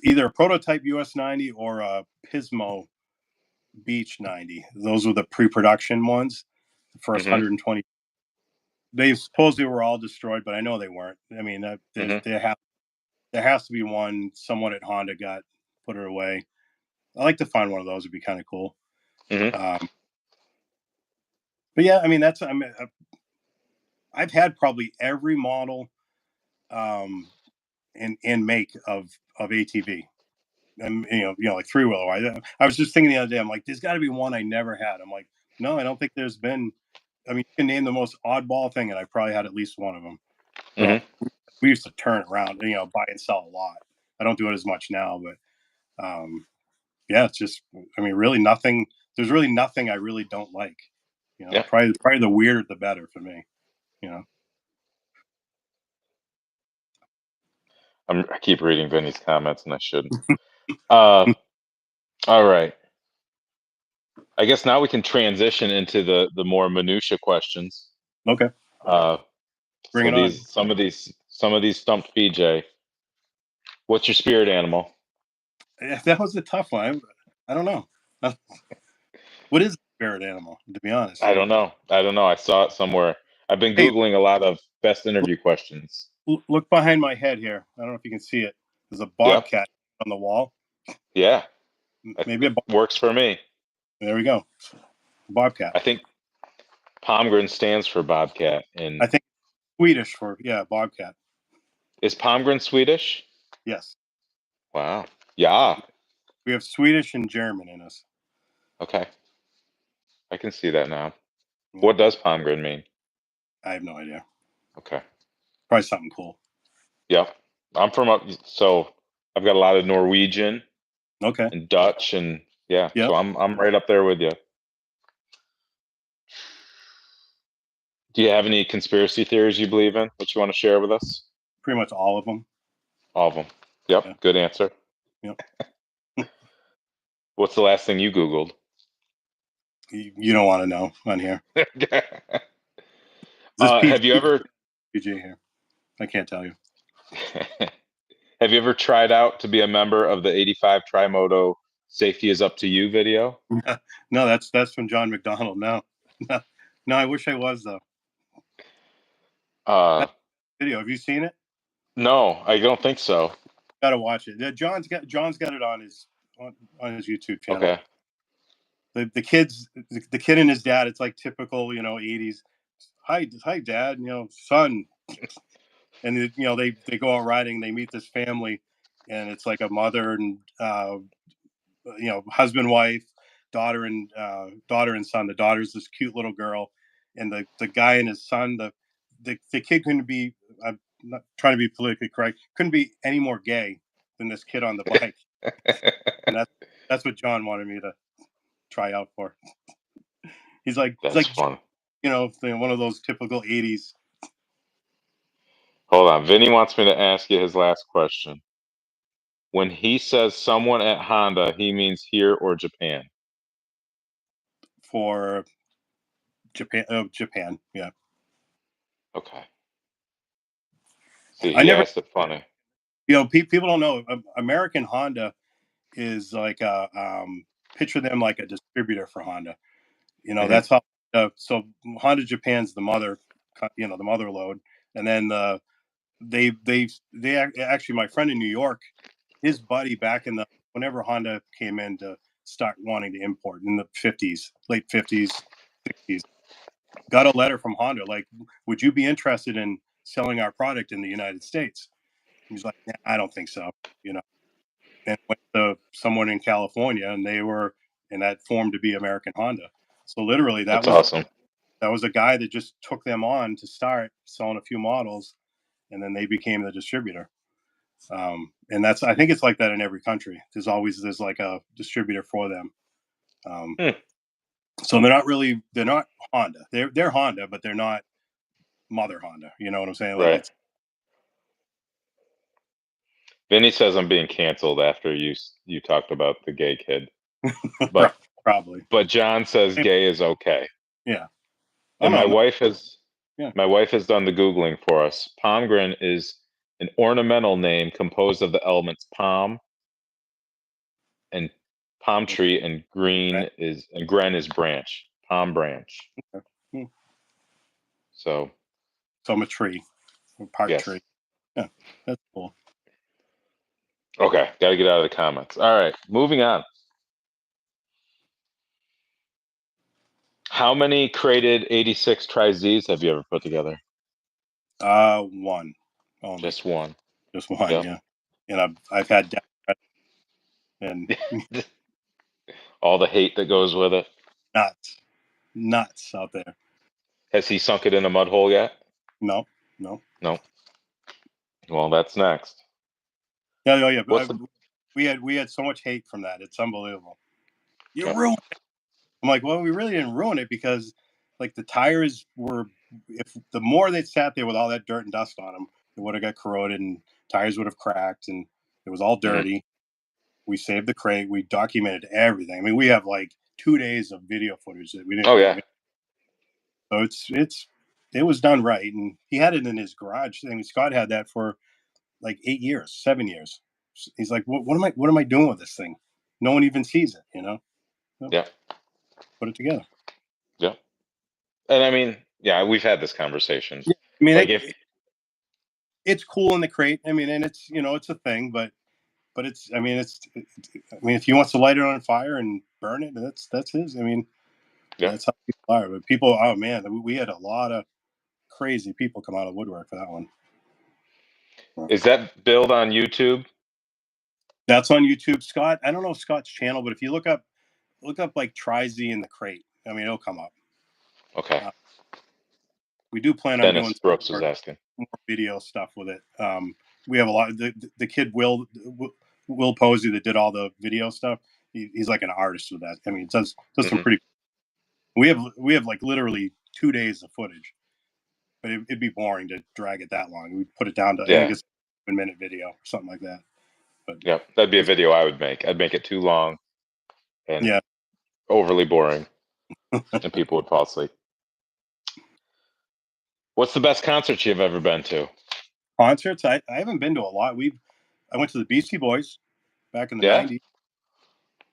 either a prototype US 90 or a Pismo Beach 90. Those were the pre-production ones. The first Hmm. 120. They supposedly were all destroyed, but I know they weren't. I mean, Hmm. there has to be one. Someone at Honda put it away. I like to find one of those. It'd be kind of cool. Hmm. Um, but yeah, I mean, I've had probably every model um, and make of ATV. And like three wheeler. I was just thinking the other day. I'm like, there's got to be one I never had. I'm like, no, I don't think there's been. I mean, you can name the most oddball thing, and I probably had at least one of them. Hmm. Well, we used to turn around, buy and sell a lot. I don't do it as much now, but yeah, it's just. I mean, really nothing. There's really nothing I really don't like. Yeah. Probably the weirder the better for me. You know. I keep reading Vinny's comments, and I shouldn't. Uh, all right. I guess now we can transition into the more minutia questions. Okay, Uh, bring so it on. some of these stumped PJ. What's your spirit animal? That was a tough one. I don't know. What is a spirit animal? To be honest. I don't know. I don't know. I saw it somewhere. I've been Hey, googling a lot of best interview questions. look behind my head here. I don't know if you can see it. There's a Yep. bobcat. on the wall. Yeah. Maybe works for me. There we go. Bobcat. I think Palmgren stands for Bobcat. I think Swedish for Bobcat. Is Palmgren Swedish? Yes. Wow. Yeah. We have Swedish and German in us. Okay. I can see that now. Yeah. What does Palmgren mean? I have no idea. Okay. Probably something cool. Yep. I'm from up, so I've got a lot of Norwegian and Dutch, and so I'm right up there with you. Do you have any conspiracy theories you believe in that you want to share with us? Pretty much all of them. All of them. Yep. Yeah. Good answer. Yep. What's the last thing you Googled? You don't want to know on here. Have you ever PG here? I can't tell you. Have you ever tried out to be a member of the 85 Trimoto Safety is Up to You video? No, that's from John McDonald. No, I wish I was though. Video. Have you seen it? No, I don't think so. Got to watch it. John's got it on his YouTube channel. Okay. The kid and his dad. It's like typical, 80s. Hi, dad. Son. And they go out riding. They meet this family, and it's like a mother and husband, wife, daughter and son. The daughter's this cute little girl, and the guy and his son. The kid couldn't be. I'm not trying to be politically correct. Couldn't be any more gay than this kid on the bike. And that's what John wanted me to try out for. He's like, fun. One of those typical 80s. Hold on. Vinny wants me to ask you his last question. When he says someone at Honda, he means here or Japan? For Japan, yeah. Okay. See, I never asked it funny. People don't know. American Honda is like picture them like a distributor for Honda. That's how. So Honda Japan's the mother, the mother load, and then they actually, my friend in New York, his buddy back in whenever Honda came in to start wanting to import in the 50s, late 50s, 60s, got a letter from Honda like, would you be interested in selling our product in the United States? He's like, yeah, I don't think so. And went to someone in California, and they were, and that formed to be American Honda. So literally, that's awesome. That was a guy that just took them on to start selling a few models, and then they became the distributor. And I think it's like that in every country. There's like a distributor for them. So they're not Honda. They're Honda, but they're not mother Honda. You know what I'm saying? Like right. Vinny says I'm being canceled after you talked about the gay kid, but probably. But John says gay is okay. Yeah. And my wife has done the Googling for us. Palmgren is an ornamental name composed of the elements palm and palm tree, and gren is branch, palm branch. Okay. So I'm a tree, park tree. Yeah, that's cool. Okay, got to get out of the comments. All right, moving on. How many crated 86 Tri-Zs have you ever put together? One. Only. Just one. Just one, yeah. And I've had and all the hate that goes with it. Nuts out there. Has he sunk it in a mud hole yet? No. Well, that's next. Yeah. We had so much hate from that. It's unbelievable. You ruined it. I'm like, well, we really didn't ruin it, because like the tires were, if the more they sat there with all that dirt and dust on them, it would have got corroded and tires would have cracked, and it was all dirty. We saved the crate. We documented everything. I mean, we have like 2 days of video footage that we didn't. Oh yeah. So it was done right, and he had it in his garage. I mean, Scott had that for like 8 years, 7 years. He's like, what am I doing with this thing? No one even sees it, So, yeah. Put it together. Yeah. And I mean, we've had this conversation. Yeah, I mean, like it's cool in the crate. I mean, and it's it's a thing, but but I mean, if he wants to light it on fire and burn it, that's his. I mean, Yeah. that's how people are. But people, oh man, we had a lot of crazy people come out of woodwork for that one. Is that build on YouTube? That's on YouTube, Scott. I don't know Scott's channel, but if you look up like Tri-Z in the crate, I mean, it'll come up. Okay. We do plan on doing Dennis Brooks was asking. more video stuff with it. We have a lot. The kid Will Posey that did all the video stuff. He's like an artist with that. I mean, does some pretty. We have like literally 2 days of footage, but it'd be boring to drag it that long. We'd put it down to I think it's a 1-minute video or something like that. But yeah, that'd be a video I would make. I'd make it too long and overly boring, and people would fall asleep. What's the best concert you've ever been to? Concerts? I haven't been to a lot. I went to the Beastie Boys back in the 90s.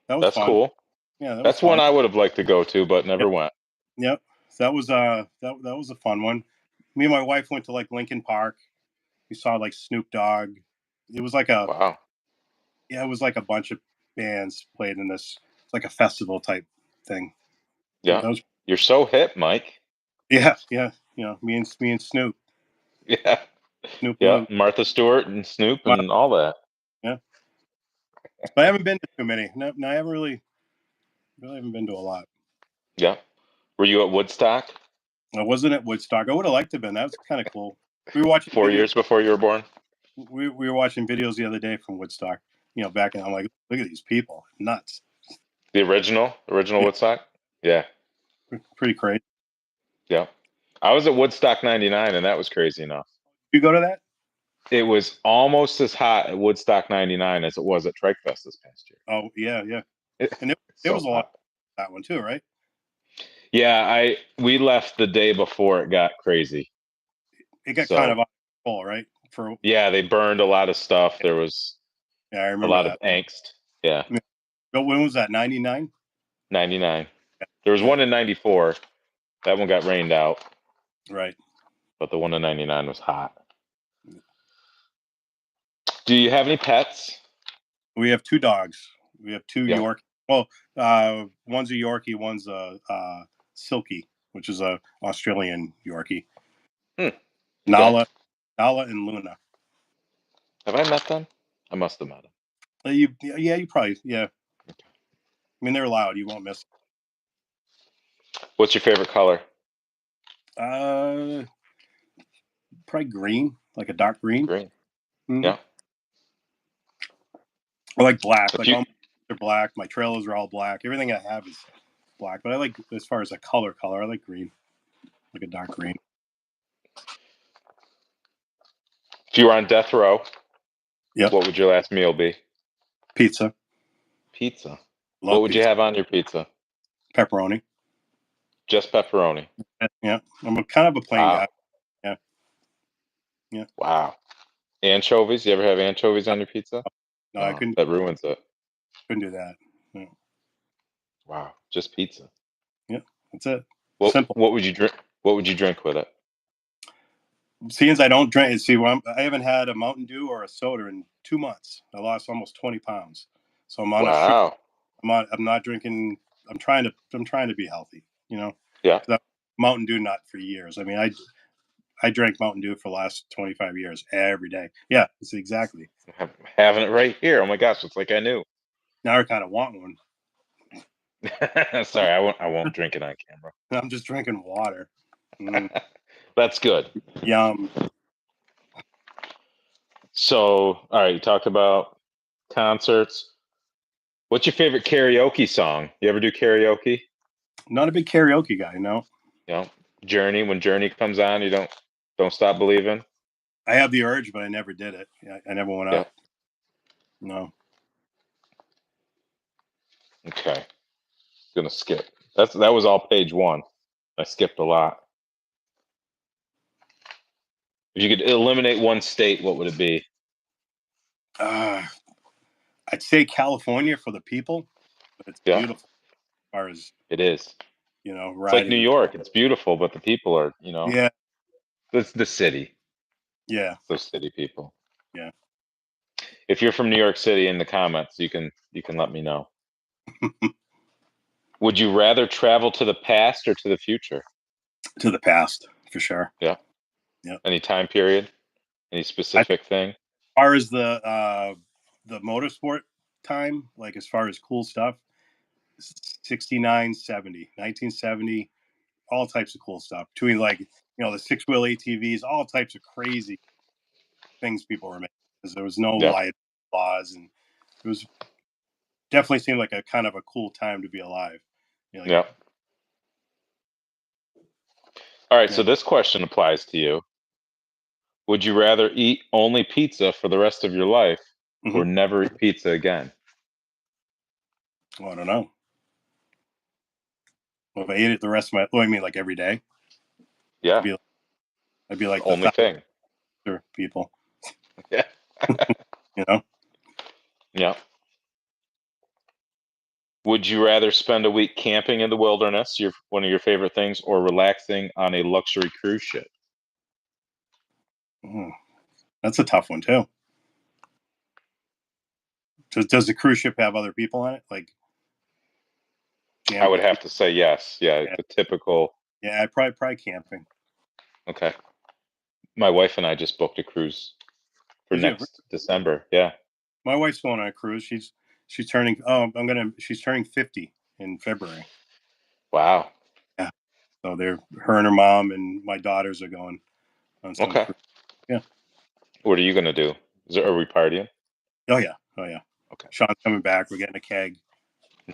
That's fun. Cool. Yeah, that's fun. one I would have liked to go to, but never went. Yep. So that was a fun one. Me and my wife went to like Lincoln Park. We saw like Snoop Dogg. It was like wow. Yeah, it was like a bunch of bands played in this. It's like a festival type thing. Yeah. You're so hip, Mike. Yeah. You know, me and Snoop. Yeah. Snoop. Yeah. Martha Stewart and Snoop and all that. Yeah. But I haven't been to too many. No, I haven't really haven't been to a lot. Yeah. Were you at Woodstock? I wasn't at Woodstock. I would have liked to have been. That was kind of cool. We were watching 4 years before you were born. We were watching videos the other day from Woodstock. You know, back in I'm like, look at these people, nuts. The original Woodstock. Yeah. Pretty crazy. Yeah. I was at Woodstock '99, and that was crazy enough. You go to that? It was almost as hot at Woodstock '99 as it was at Trike Fest this past year. Oh yeah. And it was a lot that one too, right? Yeah, we left the day before it got crazy. It got kind of out of control, right? They burned a lot of stuff. There was I remember a lot of angst. Yeah. But when was that? 99? 99. There was one in 94. That one got rained out. Right. But the one in 99 was hot. Do you have any pets? We have 2 dogs. We have 2 York. Well, one's a Yorkie, one's a Silky, which is a Australian Yorkie. Nala and Luna. Have I met them? I must have met them. You probably, yeah. I mean, they're loud. You won't miss. What's your favorite color? Probably green, like a dark green. Green. Mm-hmm. Yeah. I like black. Like all they're black. My trailers are all black. Everything I have is black. But I like, as far as a color, I like green, like a dark green. If you were on death row, what would your last meal be? Pizza. Pizza. What would you have on your pizza? Pepperoni. Just pepperoni. Yeah, I'm kind of a plain guy. Yeah. Wow. Anchovies? You ever have anchovies on your pizza? No, I couldn't. That ruins it. Couldn't do that. No. Wow. Just pizza. Yeah, that's it. Simple. What would you drink? What would you drink with it? Seeing as I don't drink, I haven't had a Mountain Dew or a soda in 2 months. I lost almost 20 pounds. So I'm on a sugar. I'm not drinking. I'm trying to be healthy. You know. Yeah. Mountain Dew not for years. I mean, I drank Mountain Dew for the last 25 years every day. Yeah, it's exactly. I'm having it right here. Oh my gosh, it's like I knew. Now I kind of want one. Sorry, I won't drink it on camera. I'm just drinking water. That's good. Yum. So, all right, you talked about concerts. What's your favorite karaoke song? You ever do karaoke? Not a big karaoke guy, no. Journey. When Journey comes on, you don't stop believing. I have the urge, but I never did it. I never went up. No. Okay. Gonna skip. That was all page 1. I skipped a lot. If you could eliminate one state, what would it be? I'd say California for the people, but it's beautiful as far as it is. You know, it's like New York. It's beautiful, but the people are, yeah. It's the city. Yeah. Those city people. Yeah. If you're from New York City, in the comments, you can let me know. Would you rather travel to the past or to the future? To the past, for sure. Yeah. Yeah. Any time period? Any specific thing? As far as the motorsport time, like as far as cool stuff, 69, 70, 1970, all types of cool stuff. Between like, the 6-wheel ATVs, all types of crazy things people were making because there was no Yeah. light laws, and it was definitely seemed like a kind of a cool time to be alive. Yeah. All right. Yeah. So this question applies to you. Would you rather eat only pizza for the rest of your life or Mm-hmm. never eat pizza again? Well, I don't know. Well, if I ate it the rest of my, I mean, like every day, Yeah. I'd be like the Only thing. thousand people, Yeah. you know. Yeah. Would you rather spend a week camping in the wilderness, one of your favorite things, or relaxing on a luxury cruise ship? Mm, that's a tough one too. Does the cruise ship have other people on it? Like I jammed would with have people? to say yes. Yeah, Yeah, the typical. yeah. I'd probably camping. Okay. My wife and I just booked a cruise for Did you? next December. Yeah. My wife's going on a cruise. She's turning. She's turning 50 in February. Wow. Yeah. So her and her mom and my daughters are going on some Okay. cruise. Yeah. What are you gonna do? Are we partying? Oh yeah. Oh yeah. Okay. Sean's coming back. We're getting a keg.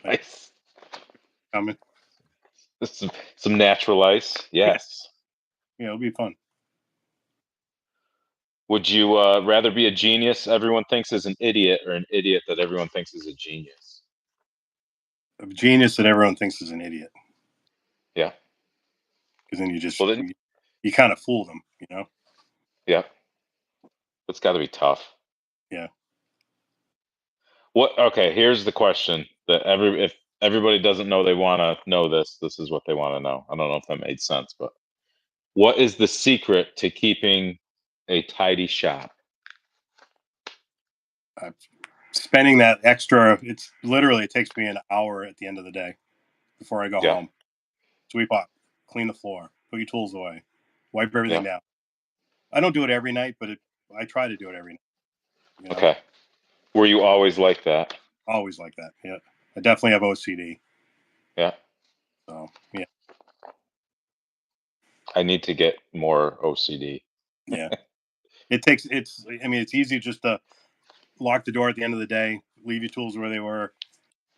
Nice. Coming. Some natural ice. Yes. Yeah, it'll be fun. Would you rather be a genius everyone thinks is an idiot or an idiot that everyone thinks is a genius? A genius that everyone thinks is an idiot, Yeah. because then Well, then, you kind of fool them, yeah. It's got to be tough. Yeah. What? Okay, here's the question that if everybody doesn't know they want to know this is what they want to know. I don't know if that made sense, but what is the secret to keeping a tidy shop? Uh, Spending that extra, it takes me an hour at the end of the day before I go Yeah, home. Sweep up, clean the floor, put your tools away, wipe everything yeah. down. I don't do it every night, but I try to do it every night. Okay. Were you always like that? Always like that. Yeah. I definitely have OCD. Yeah. So yeah, I need to get more OCD. yeah. It's easy just to lock the door at the end of the day, leave your tools where they were.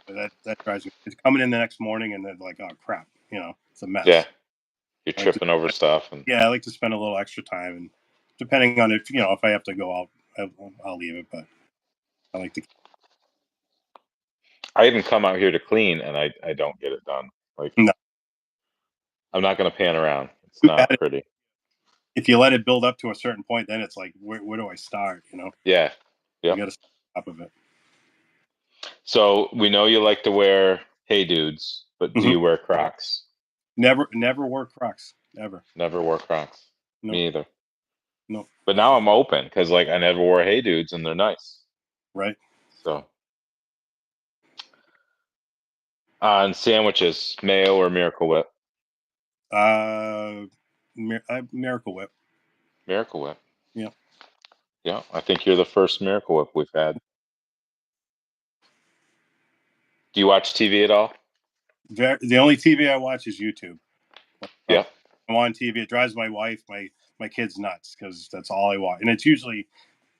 But that drives me. It's coming in the next morning, and then like, oh crap, it's a Yeah, mess. you're I like to, tripping over stuff, and yeah, I like to spend a little extra time, and depending on if I have to go out, I'll leave it. But I like to. I even come out here to clean, and I don't get it done. Like, No, I'm not gonna pan around. It's too bad. not pretty. If you let it build up to a certain point, then it's like, where do I start? Yeah. You Yep. got to start on top of it. So we know you like to wear Hey Dudes, but do Hmm. you wear Crocs? Never wore Crocs. Never. Never wore Crocs. No, Me either. no. But now I'm open because like I never wore Hey Dudes and they're nice. Right. So on sandwiches, mayo or Miracle Whip? Uh, Miracle Whip. Miracle Whip. Yeah. Yeah, I think you're the first Miracle Whip we've had. Do you watch TV at all? The only TV I watch is YouTube. Yeah. I'm on TV. It drives my wife, my kids nuts because that's all I watch, and it's usually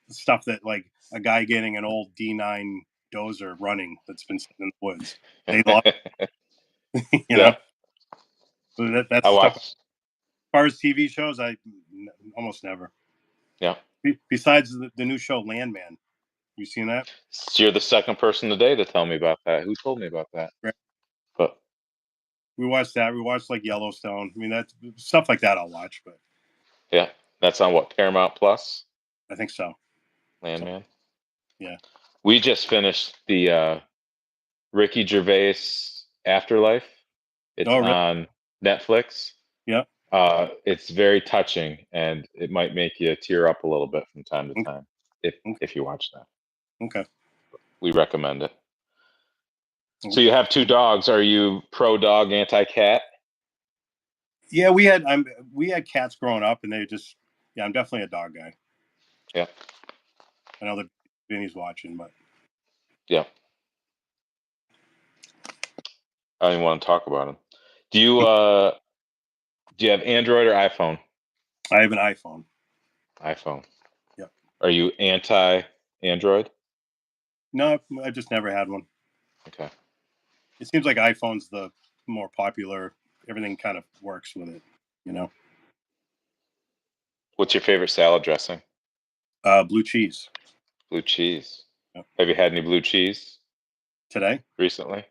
stuff that like a guy getting an old D9 dozer running that's been sitting in the woods. They love, you know. Yeah. So that's I the stuff. As watch. far as TV shows, almost never. Yeah. Besides the new show Landman, you seen that? So you're the second person today to tell me about that. Who told me about that? Right. But We watched that. We watched like Yellowstone. I mean, that's stuff like that I'll watch, but yeah, that's on what, Paramount Plus? I think so. So Landman. yeah. We just finished the Ricky Gervais Afterlife. It's Oh really? on Netflix. Yeah. It's very touching, and it might make you tear up a little bit from time to Okay. time Okay. if you watch that. Okay. We recommend it. So you have 2 dogs. Are you pro dog, anti cat? Yeah, we had cats growing up, and I'm definitely a dog guy. Yeah. I know that Vinny's watching, but Yeah. I don't even want to talk about him. Do you have Android or iPhone? I have an iPhone. iPhone. Yeah. Are you anti Android? No, I just never had one. Okay. It seems like iPhone's the more popular. Everything kind of works with it, you know. What's your favorite salad dressing? Blue cheese. Blue cheese. Yep. Have you had any blue cheese Today? recently?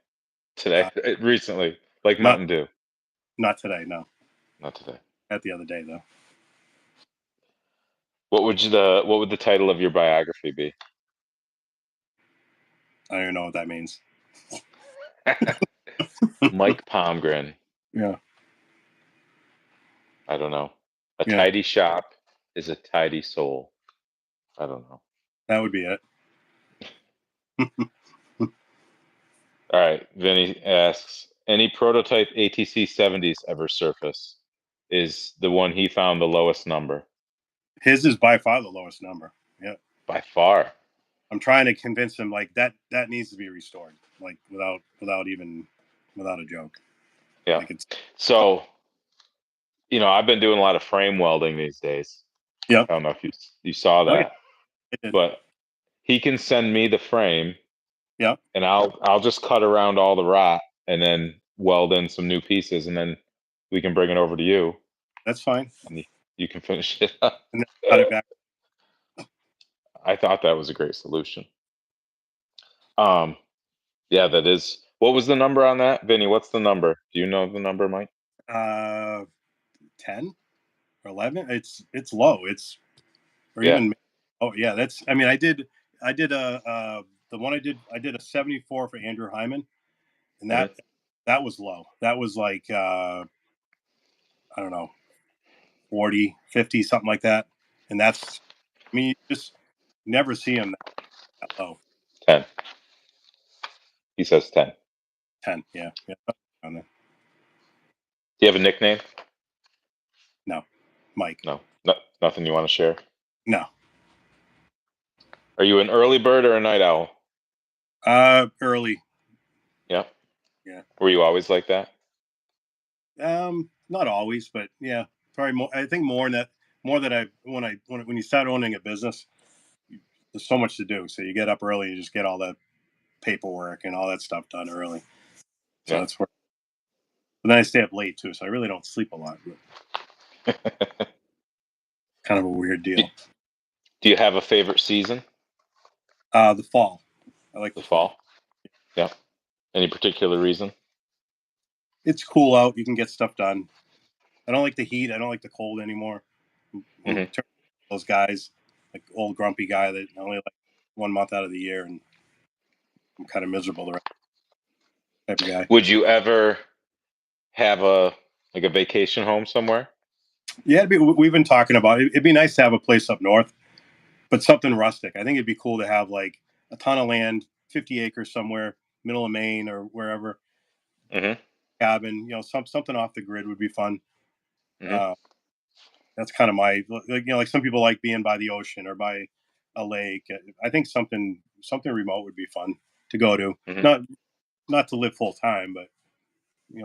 Today? Recently. Like Not Mountain Dew. not today. No, Not today. at the other day though. What would the title of your biography be? I don't even know what that means. Mike Palmgren. Yeah. I don't know. A Yeah, tidy shop is a tidy soul. I don't know. that would be it. All right. Vinny asks, any prototype ATC 70s ever surface? Is the one he found the lowest number? His is by far the lowest number. Yeah. By far. I'm trying to convince him like that needs to be restored, like without a joke. Yeah. Like it's So, I've been doing a lot of frame welding these days. yeah. I don't know if you saw Oh yeah. that, It did. but he can send me the frame Yeah. and I'll just cut around all the rot and then weld in some new pieces and then we can bring it over to you That's fine. and you can finish it up. And then cut it back. I thought that was a great solution. Yeah, that is. What was the number on that, Vinny? What's the number? Do you know the number, Mike? 10 or 11. It's low. It's or Yeah. even. Oh yeah, that's. I mean, I did the one I did a 74 for Andrew Hyman, and Hmm. that was low. That was like I don't know, 40, 50, something like that. And that's, I mean, you just never see him that low. 10. He says 10. 10, yeah. Yeah. Do you have a nickname? No, Mike. No. Nothing you want to share? No. Are you an early bird or a night owl? Early. Yeah. Yeah. Were you always like that? Not always, but yeah, probably more. I think more that when you start owning a business, there's so much to do. So you get up early, you just get all the paperwork and all that stuff done early. So Yeah. that's where. But then I stay up late too, so I really don't sleep a lot. Kind of a weird do, deal. do you have a favorite season? The fall. I like The the fall. fall? Yeah. Any particular reason? It's cool out. You can get stuff done. I don't like the heat. I don't like the cold anymore. I'm Hmm. those guys, like old grumpy guy that only like 1 month out of the year, and I'm kind of miserable the rest type of guy. Would you ever have a vacation home somewhere? Yeah, we've been talking about it. It'd be nice to have a place up north, but something rustic. I think it'd be cool to have like a ton of land, 50 acres somewhere, middle of Maine or wherever, Hmm. cabin. Something off the grid would be fun. Hmm. Uh, that's kind of my like some people like being by the ocean or by a lake. I think something remote would be fun to go to. Hmm. Not to live full time, but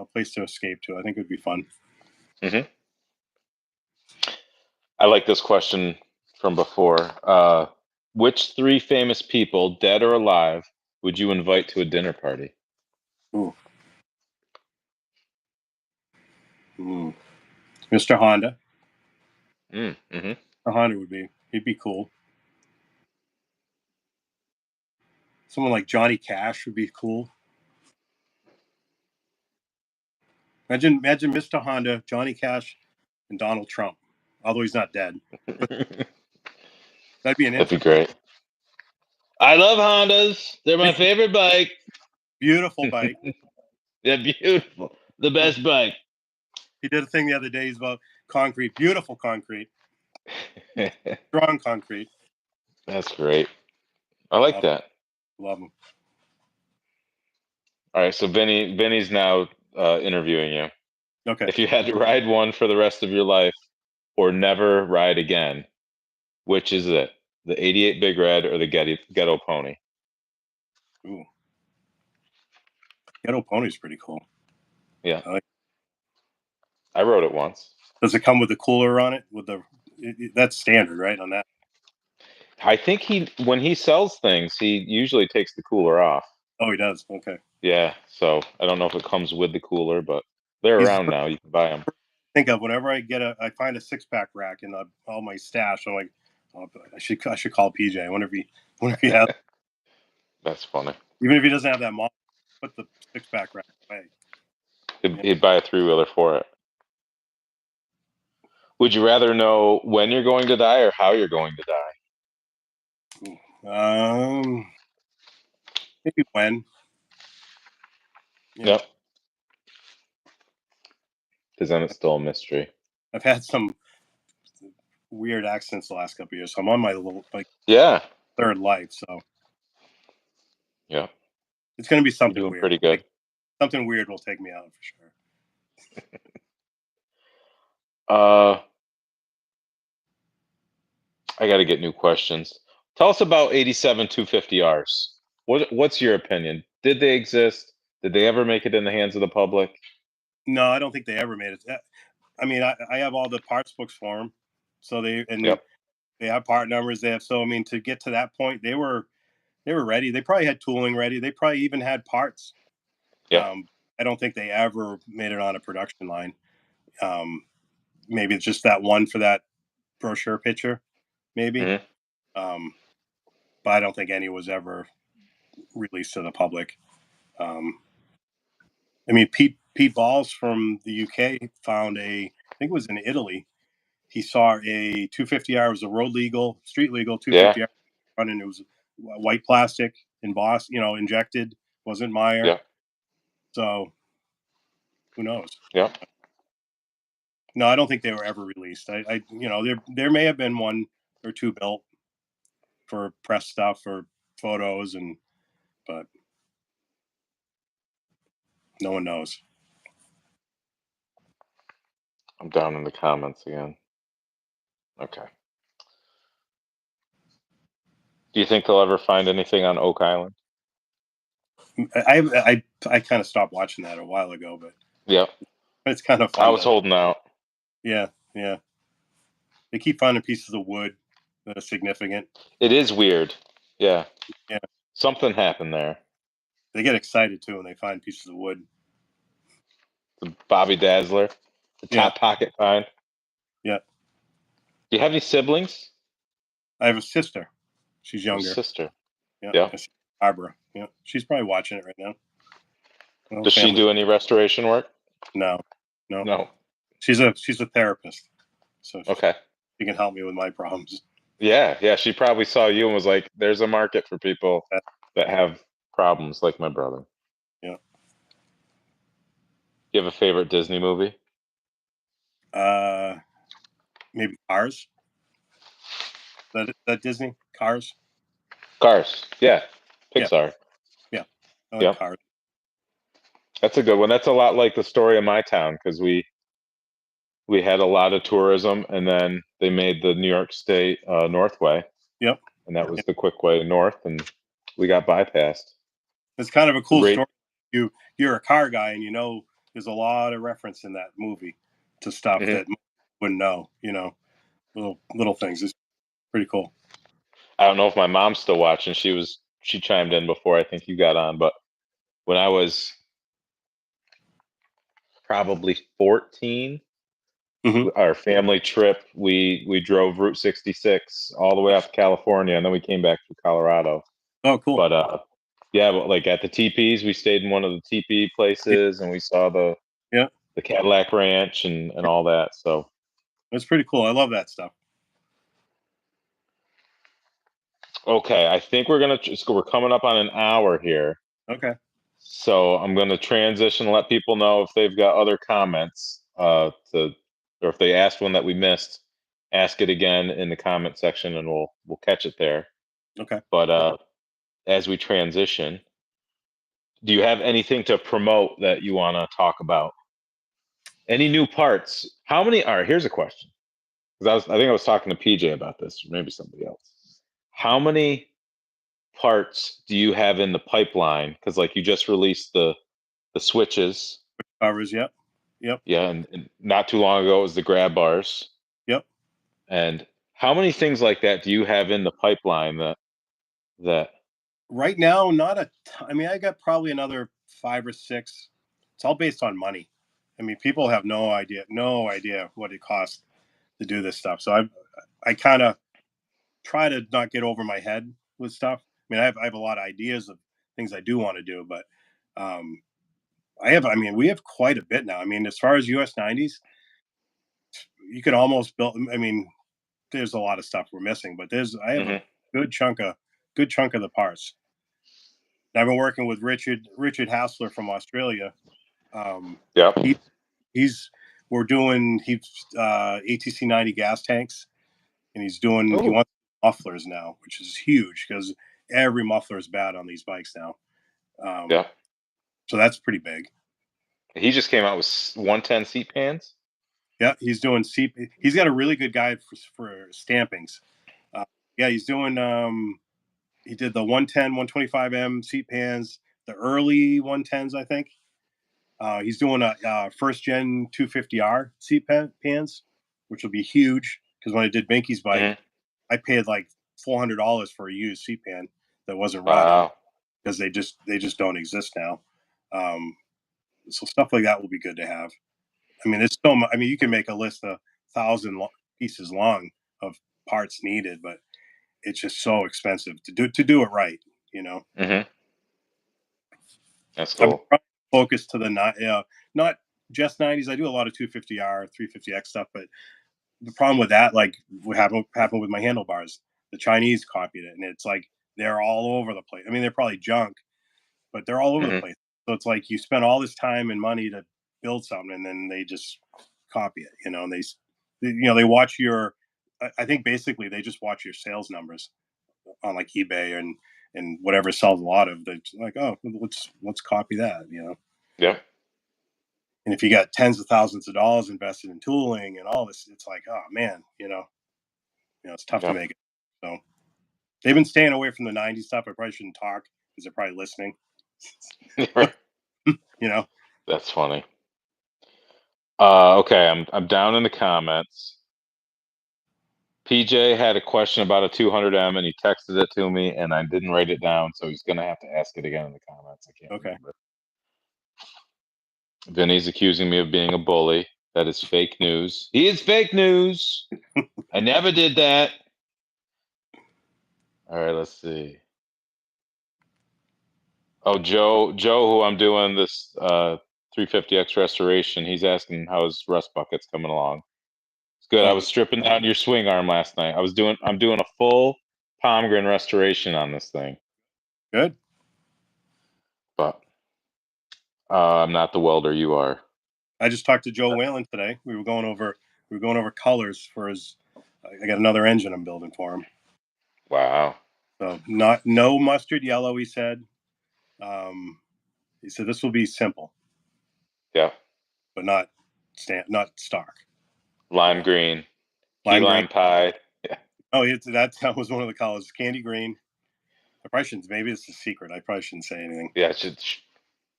a place to escape to. I think it would be fun. Hmm. I like this question from before. Which 3 famous people, dead or alive, would you invite to a dinner party? Ooh. Mm. Mr. Honda. Mm-hmm. A Honda he'd be cool. Someone like Johnny Cash would be cool. Imagine Mr. Honda, Johnny Cash, and Donald Trump. Although he's not dead, that'd be an That'd be interesting, great. I love Hondas. They're my favorite bike. beautiful bike. They're beautiful. The best bike. He did a thing the other day. He's about concrete, beautiful concrete, strong concrete. That's great. I like that. Love them. All right, so Vinny's now interviewing you. Okay. If you had to ride one for the rest of your life or never ride again, which is it? The 88 Big Red or the Ghetto Pony? Ooh. Ghetto Pony's pretty cool. Yeah. I like. I rode it once. Does it come with the cooler on it? With the that's standard, right? On that. I think when he sells things, he usually takes the cooler off. Oh, he does. Okay. Yeah, so I don't know if it comes with the cooler, but they're He's around now. You can buy them. think of whenever I find a 6-pack rack in all my stash. I'm like, oh, I should call PJ. I wonder if he has. That's funny. Even if he doesn't have that model, put the 6-pack rack away. He'd buy a 3-wheeler for it. Would you rather know when you're going to die or how you're going to die? Maybe when. Yeah. Yep. Because then it's still a mystery. I've had some weird accidents the last couple of years, so I'm on my third life. So yeah, it's going to be you're something doing weird. pretty good. Something weird will take me out for sure. I got to get new questions. Tell us about 87 250Rs. What's your opinion? Did they exist? Did they ever make it in the hands of the public? No, I don't think they ever made it. I mean, I have all the parts books for them, so they have part numbers. So I mean, to get to that point, they were ready. They probably had tooling ready. They probably even had parts. Yeah. I don't think they ever made it on a production line. Maybe it's just that one for that brochure picture, maybe. Mm-hmm. But I don't think any was ever released to the public. I mean, Pete Balls from the UK found I think it was in Italy. He saw a 250R. It was a road legal, street legal 250R running. It was white plastic embossed, injected. Wasn't Meyer. Yeah. So who knows? Yeah. No, I don't think they were ever released. There may have been one or two built for press stuff or photos, but no one knows. I'm down in the comments again. Okay. Do you think they'll ever find anything on Oak Island? I kind of stopped watching that a while ago, but Yep. it's kind of I fun. was holding out. Yeah. They keep finding pieces of wood that are significant. It is weird. Yeah. Yeah. Something happened there. They get excited too when they find pieces of wood. The Bobby Dazzler, the top pocket find. Yeah. Do you have any siblings? I have a sister. She's younger. Your sister. Yeah. Barbara. Yeah. She's probably watching it right now. Does she do any restoration work? No. She's a therapist. So she can help me with my problems. Yeah. She probably saw you and was like, there's a market for people that have problems like my brother. Yeah. Do you have a favorite Disney movie? Maybe Cars. That Disney? Cars? Cars. Yeah. Pixar. Yeah. I like Cars. That's a good one. That's a lot like the story of my town because we had a lot of tourism, and then they made the New York State Northway. Yep. And that was the quick way north, and we got bypassed. It's kind of a cool story. You're a car guy, and there's a lot of reference in that movie to stuff that wouldn't know. Little things. It's pretty cool. I don't know if my mom's still watching. She chimed in before I think you got on, but when I was probably 14, our family trip, we drove Route 66 all the way up to California, and then we came back to Colorado. Oh, cool. But like at the teepees, we stayed in one of the teepee places, and we saw the Cadillac Ranch and all that. So it's pretty cool. I love that stuff. Okay, I think we're coming up on an hour here. Okay. So I'm going to transition and let people know if they've got other comments or if they asked one that we missed, ask it again in the comment section and we'll catch it there. Okay. But as we transition, do you have anything to promote that you want to talk about? Any new parts? How many are? Here's a question. Because I think I was talking to PJ about this, or maybe somebody else. How many parts do you have in the pipeline? Because like you just released the switches. Covers, yep. Yeah, and not too long ago it was the grab bars. Yep. And how many things like that do you have in the pipeline that Right now, not a I mean, I got probably another 5 or 6. It's all based on money. I mean, people have no idea what it costs to do this stuff. So I kind of try to not get over my head with stuff. I mean, I have a lot of ideas of things I do want to do, but um, I mean, we have quite a bit now. I mean, as far as US 90s, you can almost build. I mean, there's a lot of stuff we're missing, but I have a Mhm. good chunk of the parts. And I've been working with Richard Hassler from Australia. Yep. He he's we're doing ATC 90 gas tanks, and he Oh, wants mufflers now, which is huge because every muffler is bad on these bikes now. yeah. So that's pretty big. He just came out with 110 seat pans. Yeah, he's doing He's got a really good guide for stampings. Uh, yeah, he's doing. He did the 110, 125M seat pans, the early 110s, I think. He's doing a first gen 250R seat pans, which will be huge because when I did Binky's bike, Mhm. I paid like $400 for a used seat pan that wasn't running Wow. because they just don't exist now. Um, so stuff like that will be good to have. I mean, it's so. I mean, you can make a list of 1,000 pieces long of parts needed, but it's just so expensive to do it right. You know, Mhm. That's I've been cool. trying to focus to the not just 90s. I do a lot of 250R, 350X stuff, but the problem with that, like what happened with my handlebars, the Chinese copied it, and it's like they're all over the place. I mean, they're probably junk, but they're all over the Mhm. place. So it's like you spend all this time and money to build something, and then they just copy it. You know, and they watch your. I think basically they just watch your sales numbers on like eBay and whatever sells a lot of. They're like, oh, let's copy that. You know, Yeah. and if you got tens of thousands of dollars invested in tooling and all this, it's like, oh man, it's tough to Yeah. make it. So they've been staying away from the '90s stuff. I probably shouldn't talk because they're probably listening. Right. You know, That's funny. Okay, I'm down in the comments. PJ had a question about a 200M and he texted it to me and I didn't write it down, so he's gonna have to ask it again in the comments. I can't okay. remember. Vinny's accusing me of being a bully. That is fake news. He is fake news. I never did that. All right, let's see. Oh, Joe, who I'm doing this 350X restoration, he's asking how his rust bucket's coming along. It's good. I Oh, was stripping down your swing arm last night. I'm doing a full Palmgren restoration on this thing, good. but I'm not the welder you are. I just talked to Joe Whalen today. We were going over colors for his. I got another engine I'm building for him. Wow. So not no mustard yellow. Um, he said this will be simple, Yeah. but not stark. Lime Yeah, green, key lime green. lime pie. Yeah. Oh, that was one of the colors. Candy green. I probably shouldn't. Maybe it's a secret. I probably shouldn't say anything. Yeah.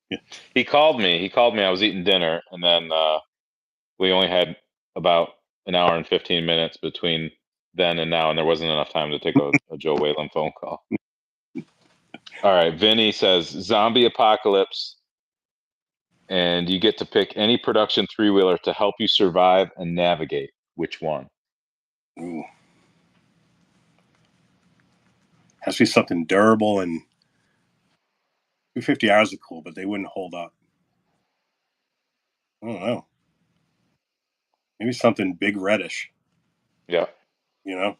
Yeah. He called me. He called me. I was eating dinner, and then we only had about an hour and 15 minutes between then and now, and there wasn't enough time to take a Joe Whalen phone call. All right. Vinny says zombie apocalypse, and you get to pick any production three wheeler to help you survive and navigate. Which one? Ooh, has to be something durable, and 250 hours are cool, but they wouldn't hold up. I don't know. Maybe something big reddish. Yeah. You know,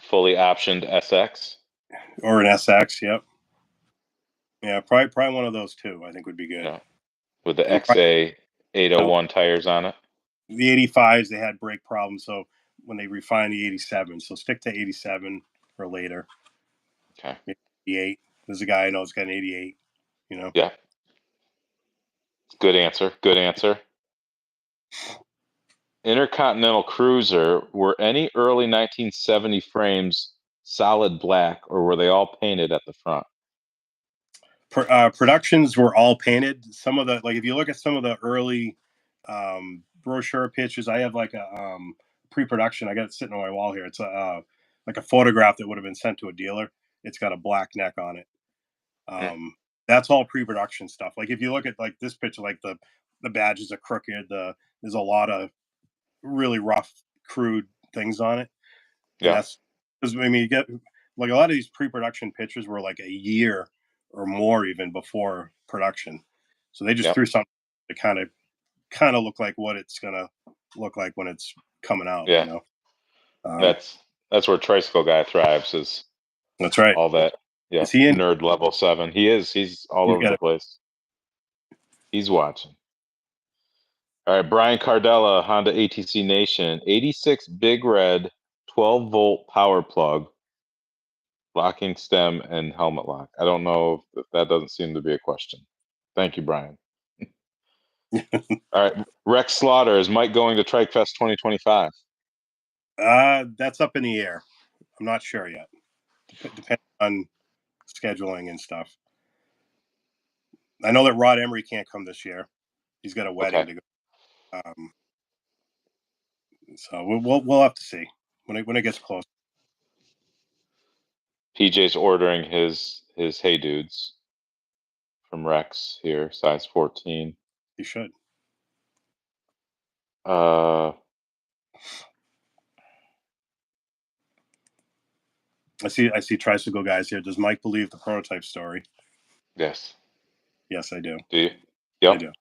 Fully optioned SX. or an SX. Yep. Yeah, probably one of those two. I think would be good. Yeah. With the And probably, XA you know, 801 titires on it. the 85s they had brake problems, so when they refined the 87, so stick to 87 for later. Okay. Maybe 88. there's a guy I know who's got an 88. You know. Yeah. Good answer. Good answer. Intercontinental Cruiser, were any early 1970 frames solid black, or were they all painted at the front? Productions were all painted. Some of the, like, if you look at some of the early brochure pictures, I have like a pre-production. I got it sitting on my wall here. It's a like a photograph that would have been sent to a dealer. It's got a black neck on it. Mm, That's all pre-production stuff. Like if you look at like this picture, like the badges are crooked. There's a lot of really rough, crude things on it, and yeah. that's because I mean you get like a lot of these pre-production pictures were like a year or more even before production, so they just Yep. threw something to kind of look like what it's gonna look like when it's coming out. Yeah. Um, That's where Tricycle Guy thrives, is that's right. all that. Yeah. Is he in? Nerd level 7. He is. He's all He's over got the it. place. He's watching. All right. Brian Cardella, Honda ATC Nation. 86 big red 12-volt power plug, locking stem, and helmet lock. I don't know if that doesn't seem to be a question. Thank you, Brian. All right. Rex Slaughter, is Mike going to Trike Fest 2025? That's up in the air. I'm not sure yet. Depending on scheduling and stuff. I know that Rod Emery can't come this year. He's got a wedding Okay. to go. So we'll have to see when it gets close. PJ's ordering his Hey Dudes from Rex here, size 14. He should. Uh, I see tricycle guys here. Does Mike believe the prototype story? yes. Yes, I do. Do you? I Yep. do.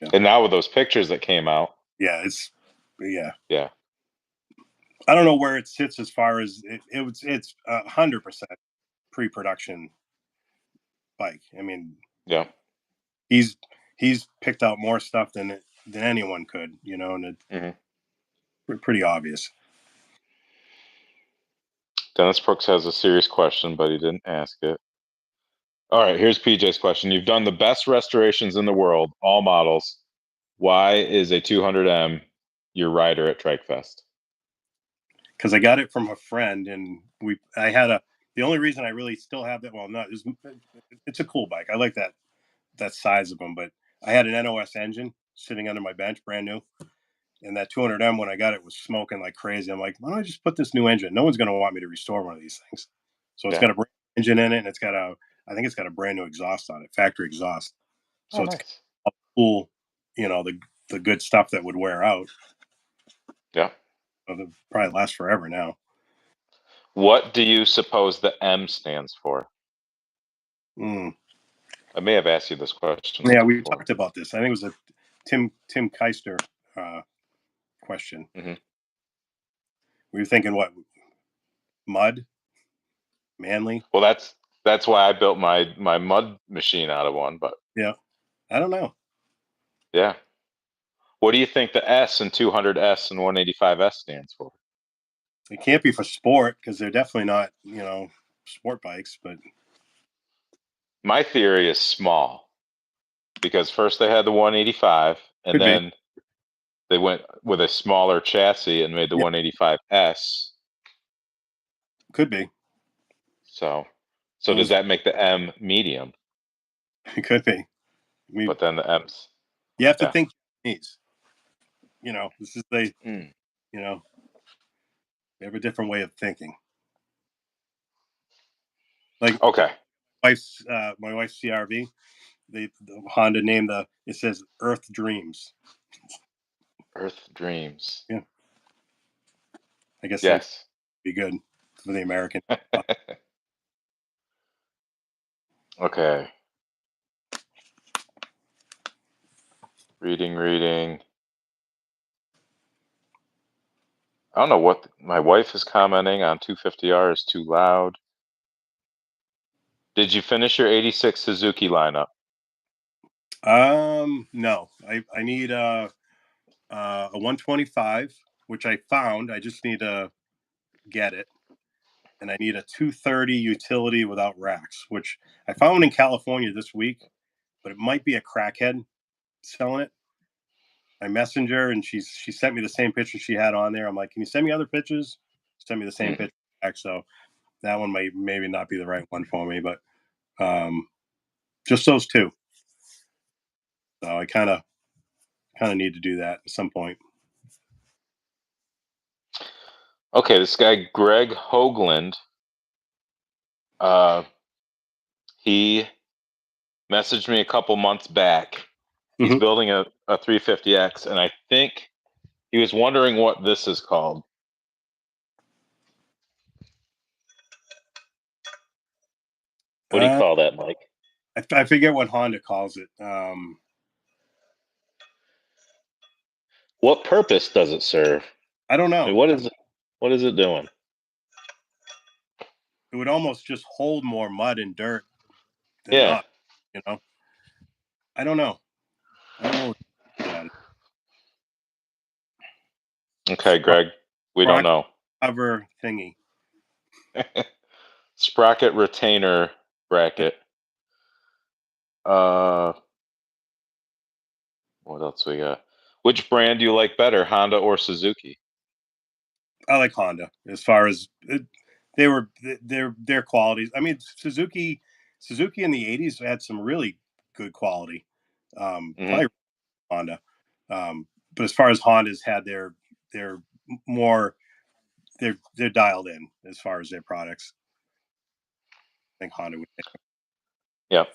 Yeah. And now with those pictures that came out, Yeah. yeah, I don't know where it sits as far as it's 100% pre-production bike. I mean, yeah. he's he's picked out more stuff than anyone could, and it's Hmm. pretty obvious. Dennis Brooks has a serious question, but he didn't ask it. All right, here's PJ's question. You've done the best restorations in the world, all models. Why is a 200M your rider at Trike Fest? Because I got it from a friend, and I had the only reason I really still have that. Well, not it's a cool bike. I like that size of them, but I had an NOS engine sitting under my bench, brand new, and that 200M when I got it was smoking like crazy. I'm like, why don't I just put this new engine? No one's going to want me to restore one of these things. So it's Yeah. got a brand new engine in it, and I think it's got a brand new exhaust on it, factory exhaust. Oh, So it's nice. cool, the good stuff that would wear out. Yeah. Probably last forever now. What do you suppose the M stands for? Mm. I may have asked you this question Yeah, we before. talked about this. I think it was a Tim Keister question. Hmm. We were thinking what? Mud, manly. Well, that's why I built my mud machine out of one. But Yeah, I don't know. yeah, what do you think the S in 200S and 185S stands for? It can't be for sport because they're definitely not, sport bikes. But My theory is small, because first they had the 185, and could be, then they went with a smaller chassis and made the yeah, 185S. could be. So does Those that make the M medium? it could be. I mean, But then the M's, you have to yeah. think Japanese. This is Mm. you know, they have a different way of thinking. Like Okay. my wife's CRV. The Honda named it says Earth Dreams. Earth Dreams. Yeah, I guess that'd Yes. be good for the American. Okay. Reading. I don't know what my wife is commenting on. 250R is too loud. Did you finish your 86 Suzuki lineup? No, I need a 125, which I found. I just need to get it, and I need a 230 utility without racks, which I found one in California this week, but it might be a crackhead selling it. I messenger, and she sent me the same picture she had on there. I'm like, can you send me other pictures? Send me the same picture back. So that one might maybe not be the right one for me, but just those two. So I kind of need to do that at some point. Okay, this guy Greg Hoagland, he messaged me a couple months back. He's building a 350X, and I think he was wondering what this is called. What do you call that, Mike? I forget what Honda calls it. What purpose does it serve? I don't know. I mean, what is it doing? It would almost just hold more mud and dirt than not, you know. I don't know. Okay, Greg, we don't know. Cover thingy. Sprocket retainer bracket. What else we got? Which brand do you like better, Honda or Suzuki? I like Honda as far as their qualities. I mean, Suzuki in the 80s had some really good quality. Probably Honda. But as far as Honda's had they're more they're dialed in as far as their products. I think Honda would take them. Yep.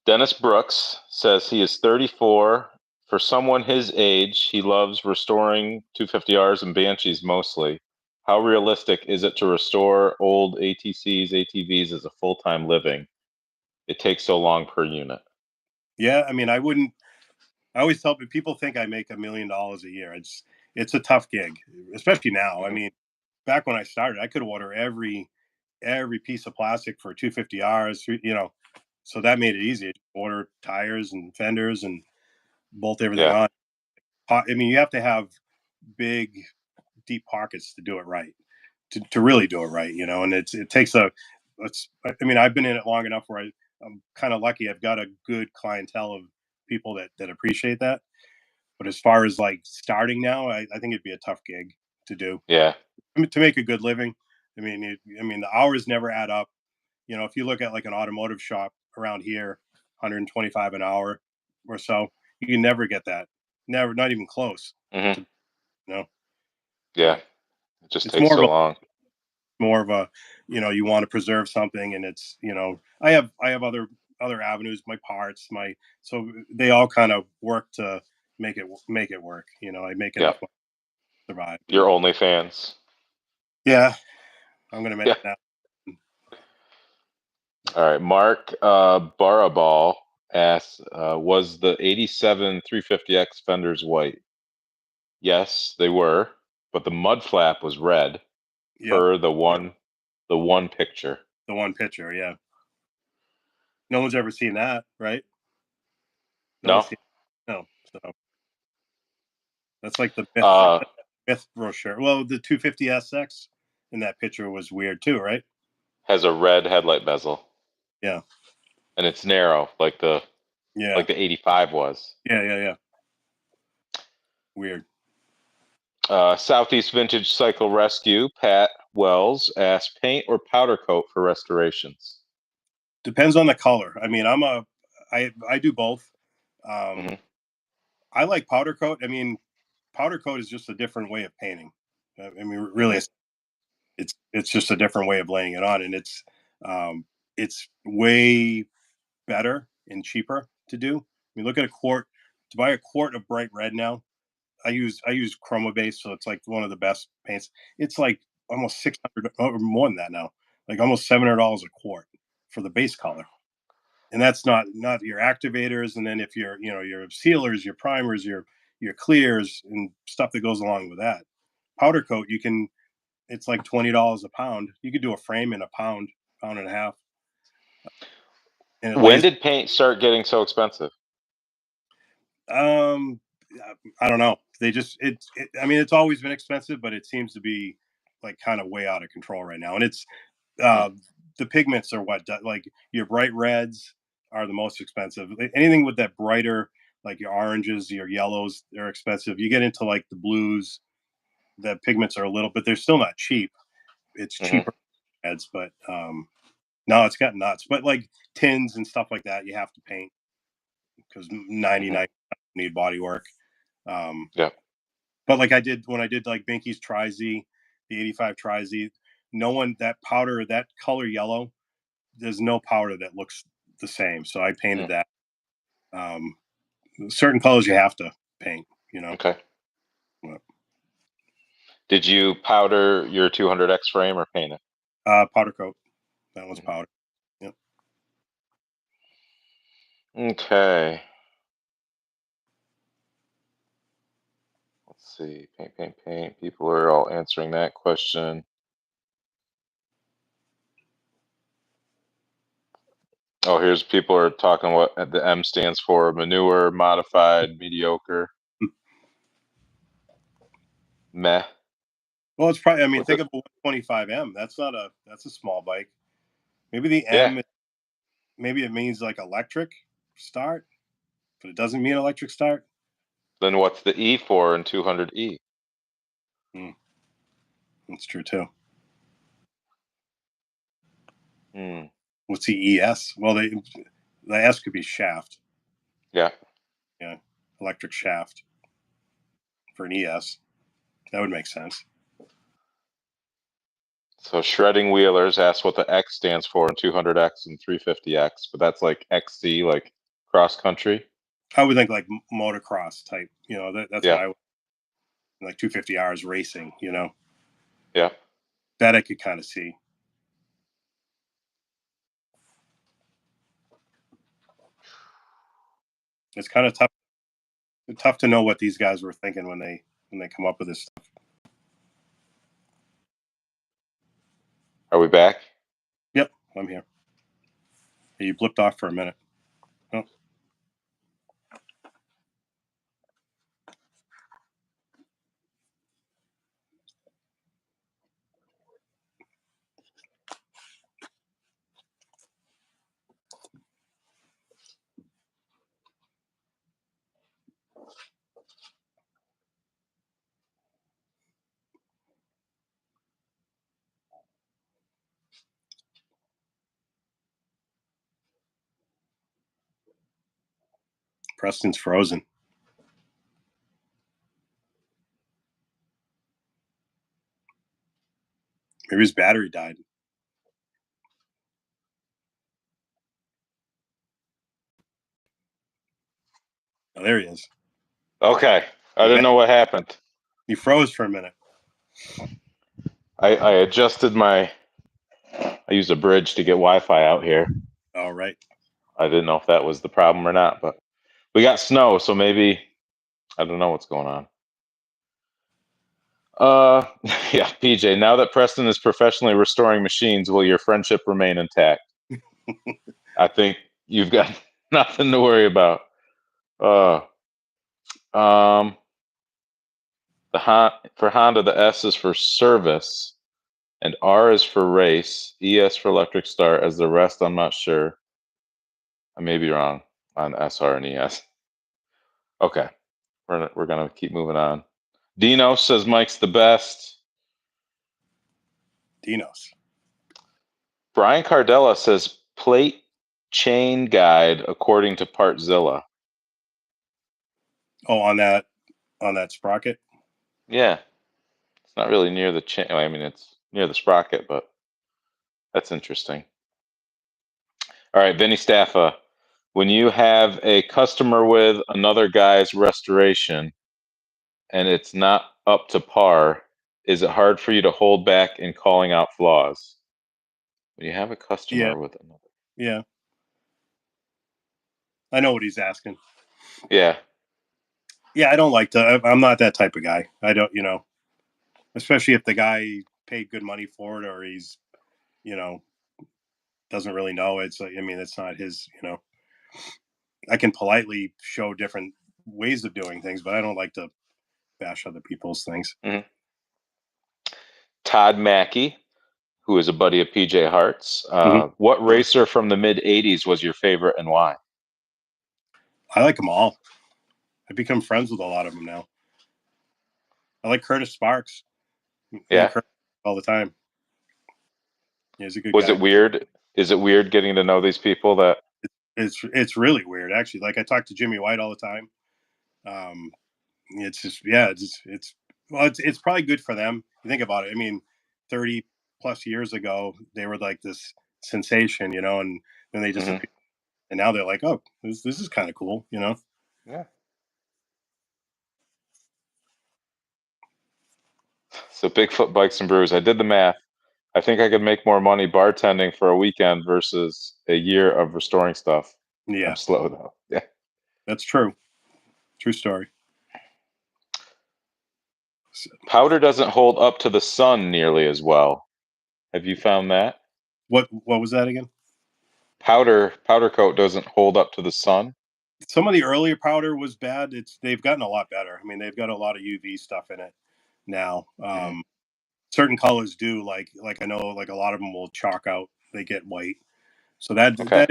Dennis Brooks says he is 34. For someone his age, he loves restoring 250Rs and Banshees mostly. How realistic is it to restore old ATCs, ATVs as a full-time living? It takes so long per unit. Yeah, I mean, I always tell people think I make $1 million a year. It's a tough gig, especially now. I mean, back when I started, I could order every piece of plastic for 250Rs, you know, so that made it easy. Order tires and fenders and bolt everything on. I mean, you have to have big, deep pockets to do it right, to really do it right, you know. And it takes I mean, I've been in it long enough where I'm kind of lucky. I've got a good clientele of people that appreciate that. But as far as like starting now, I think it'd be a tough gig to do. Yeah. I mean, to make a good living. I mean, the hours never add up. You know, if you look at like an automotive shop around here, 125 an hour or so, you can never get that. Never, not even close. To, you know. Yeah. But it just takes so long. More of a, you know, you want to preserve something, and it's, you know, I have other avenues, my parts, so they all kind of work to make it work. You know, I make enough money to survive. Your OnlyFans. Yeah, I'm gonna make that. All right, Mark Barabal asks, was the 87 350X fenders white? Yes, they were, but the mud flap was red per the one picture. The one picture, yeah. No one's ever seen that, right? No. No. So that's like the myth brochure. Well, the 250SX in that picture was weird too, right? Has a red headlight bezel. Yeah. And it's narrow, like the 85 was. Yeah. Weird. Southeast Vintage Cycle Rescue, Pat Wells asked, paint or powder coat for restorations? Depends on the color. I mean, I do both. I like powder coat. I mean, powder coat is just a different way of painting. I mean, really, it's just a different way of laying it on, and it's way better and cheaper to do. I mean, look at to buy a quart of bright red now. I use Chroma Base, so it's like one of the best paints. It's like almost 600 or more than that now, like almost $700 a quart for the base color. And that's not your activators, and then if you're, you know, your sealers, your primers, your clears and stuff that goes along with that. Powder coat, it's like $20 a pound. You could do a frame in a pound and a half. And when did paint start getting so expensive? I don't know. They just I mean, it's always been expensive, but it seems to be like kind of way out of control right now. And it's the pigments are what, like your bright reds are the most expensive. Anything with that brighter, like your oranges, your yellows, they're expensive. You get into like the blues, the pigments are a little, but they're still not cheap. It's cheaper reds, but no, it's got nuts. But like tins and stuff like that, you have to paint because 99 need body work. Yeah. But like I did when I did like Binky's Tri-Z, the 85 Tri-Z, no one, that powder, that color yellow, there's no powder that looks the same. So I painted that. Certain colors you have to paint, you know. Okay. But, did you powder your 200X frame or paint it? powder coat. That one's powder. Yep. Okay. Let's see. Paint. People are all answering that question. Oh, here's people are talking what the M stands for: manure, modified, mediocre, meh. Well, it's probably, I mean, What's it? think of a 125M. That's a small bike. Maybe the Yeah. M, maybe it means like electric start, but it doesn't mean electric start. Then what's the E for in 200E? That's true too. Hmm. What's the ES? Well, the S could be shaft. Yeah. Yeah, electric shaft for an ES. That would make sense. So shredding wheelers asks what the X stands for in 200X and 350X, but that's like XC, like cross country. I would think like motocross type. You know, that's what Yeah. I would like 250 hours racing. You know, Yeah. that I could kind of see. It's kind of tough to know what these guys were thinking when they come up with this stuff. Are we back? Yep, I'm here. You blipped off for a minute. Oh. Preston's frozen. Maybe his battery died. Oh, there he is. Okay. I didn't know what happened. He froze for a minute. I adjusted I used a bridge to get Wi-Fi out here. All right. I didn't know if that was the problem or not, but we got snow, so maybe I don't know what's going on. Yeah, PJ, now that Preston is professionally restoring machines, will your friendship remain intact? I think you've got nothing to worry about. Um, for Honda, the S is for service, and R is for race, ES for electric start. As the rest, I'm not sure. I may be wrong on SR and ES. Okay, we're gonna keep moving on. Dino says Mike's the best. Dinos. Brian Cardella says plate chain guide according to Partzilla. Oh, on that sprocket. Yeah, it's not really near the chain. I mean, it's near the sprocket, but that's interesting. All right, Vinny Staffa, when you have a customer with another guy's restoration and it's not up to par, is it hard for you to hold back in calling out flaws? When you have a Yeah. customer with another. Yeah. I know what he's asking. Yeah. Yeah, I don't like to. I'm not that type of guy. I don't, especially if the guy paid good money for it or he's, doesn't really know. It's like, I mean, it's not his, I can politely show different ways of doing things, but I don't like to bash other people's things. Mm-hmm. Todd Mackey, who is a buddy of PJ Hart's. Mhm. What racer from the mid 80s was your favorite and why? I like them all. I've become friends with a lot of them now. I like Curtis Sparks. Me and Yeah. Curtis all the time. Yeah, he's a good Was guy. it weird? Is it weird getting to know these people that? It's really weird actually. Like I talk to Jimmy White all the time. Um, it's just it's well it's probably good for them. You think about it. I mean, 30 plus years ago they were like this sensation, and then they Mhm. disappeared, and now they're like, oh, this is kind of cool. Yeah. So Bigfoot Bikes and Brews. I did the math. I think I could make more money bartending for a weekend versus a year of restoring stuff. I'm Yeah, slow though. Yeah. that's true. True story. So, Powder doesn't hold up to the sun nearly as well. Have you found that? what was that again? Powder coat doesn't hold up to the sun. Some of the earlier powder was bad. They've gotten a lot better. I mean, they've got a lot of UV stuff in it now. Mhm. Certain colors do, like I know, like a lot of them will chalk out. They get white. So that Okay.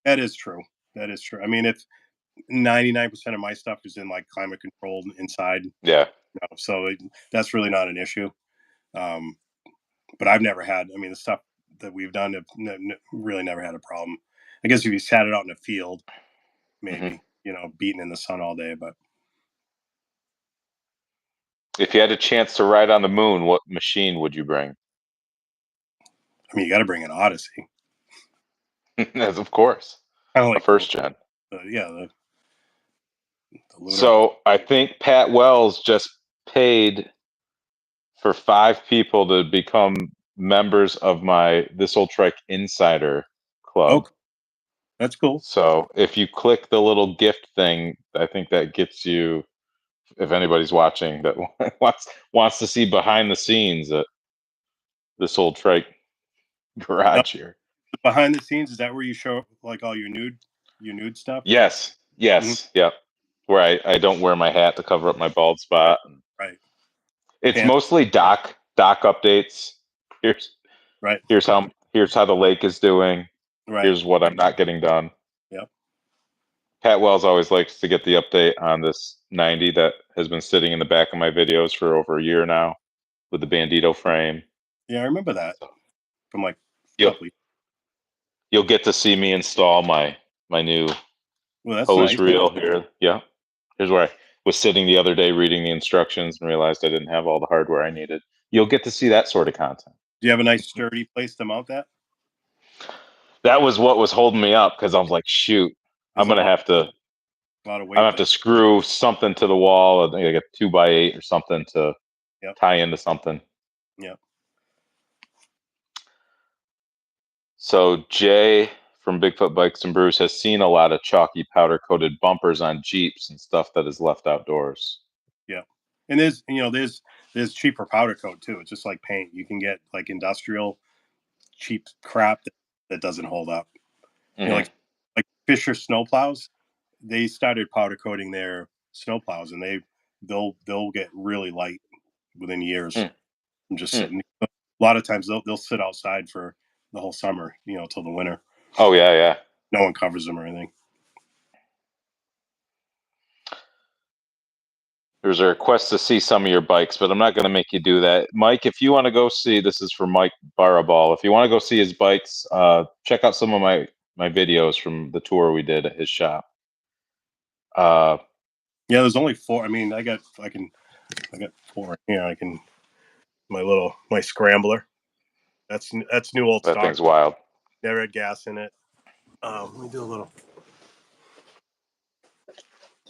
that is true. That is true. I mean, if 99% of my stuff is in like climate controlled inside, Yeah. so that's really not an issue. Um, but I've never had. I mean, the stuff that we've done have really never had a problem. I guess if you sat it out in a field, Mhm. maybe beaten in the sun all day. But If you had a chance to ride on the moon, what machine would you bring? I mean, you got to bring an Odyssey, As of course, kind of a like first gen. the lunar. So I think Pat Wells just paid for 5 people to become members of my This Old Trike Insider Oh, Club. that's cool. So if you click the little gift thing, I think that gets you, if anybody's watching that wants to see behind the scenes at This Old Trike Now, garage here. behind the scenes, is that where you show like all your nude stuff? Yes, Hmm. yes, yep. Where I don't wear my hat to cover up my bald Right, spot. right. It's Pants. mostly doc updates. Here's Right, here's how the lake is doing. right. Here's what I'm not getting done. Yep. Pat Wells always likes to get the update on this 90 that has been sitting in the back of my videos for over a year now with the Bandito frame. Yeah, I remember that So from like a you'll couple. you'll get to see me install my new Well, that's hose nice. reel here. Yeah. Here's where I was sitting the other day reading the instructions and realized I didn't have all the hardware I needed. You'll get to see that sort of content. Do you have a nice sturdy place to mount that? That was what was holding me up because I was like, shoot, I'm There's a gonna lot, have to lot of I'm gonna weight have there. to screw something to the wall, I think like a 2x8 or something to Yep. tie into something. Yep. So Jay from Bigfoot Bikes and Brews has seen a lot of chalky powder coated bumpers on Jeeps and stuff that is left outdoors. Yep. And there's cheaper powder coat too. It's just like paint. You can get like industrial cheap crap that doesn't hold up. Hmm. Like Fisher snowplows. They started powder coating their snowplows, and they'll get really light within years. Hmm. I'm just Hmm. sitting. A lot of times they'll sit outside for the whole summer, till the winter. Oh yeah, yeah. No one covers them or anything. There's a request to see some of your bikes, but I'm not going to make you do that. Mike, if you want to go see, this is for Mike Baraball. If you want to go see his bikes, check out some of my videos from the tour we did at his shop. Uh, Yeah, there's only four. I mean, I got four. Yeah, I can my scrambler. That's new old that stock. thing's wild. Never had gas in it. Let me do a little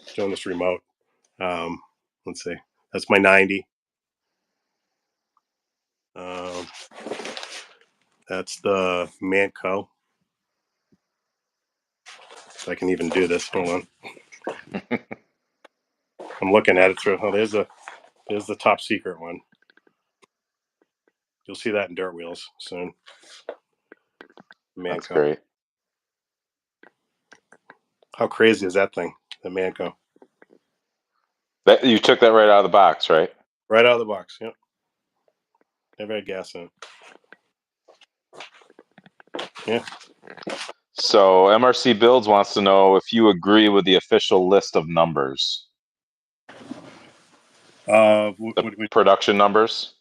showing this remote. Um, let's see. That's my 90. Um, that's the Manco. If I can even do this. Hold on. I'm looking at it through. Oh, there's the top secret one. You'll see that in Dirt Wheels soon. That's Manco. great. How crazy is that thing? The Manco. That you took that right out of the box, right? Right out of the box. Yep. Never had gas in it. Yeah. So MRC Builds wants to know if you agree with the official list of numbers, the production numbers.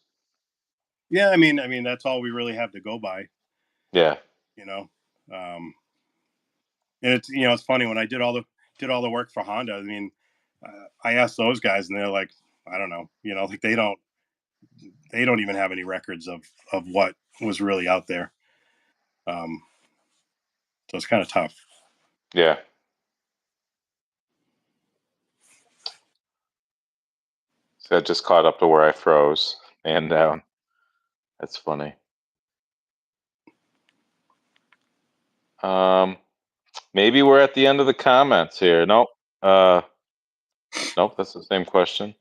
Yeah, I mean that's all we really have to go by. Yeah. You know, and it's it's funny when I did all the work for Honda. I mean, I asked those guys, and they're like, I don't know. Like they don't even have any records of what was really out there. So it's kind of tough. Yeah. So I just caught up to where I froze and down. That's funny. Maybe we're at the end of the comments here. Nope. Nope, that's the same question.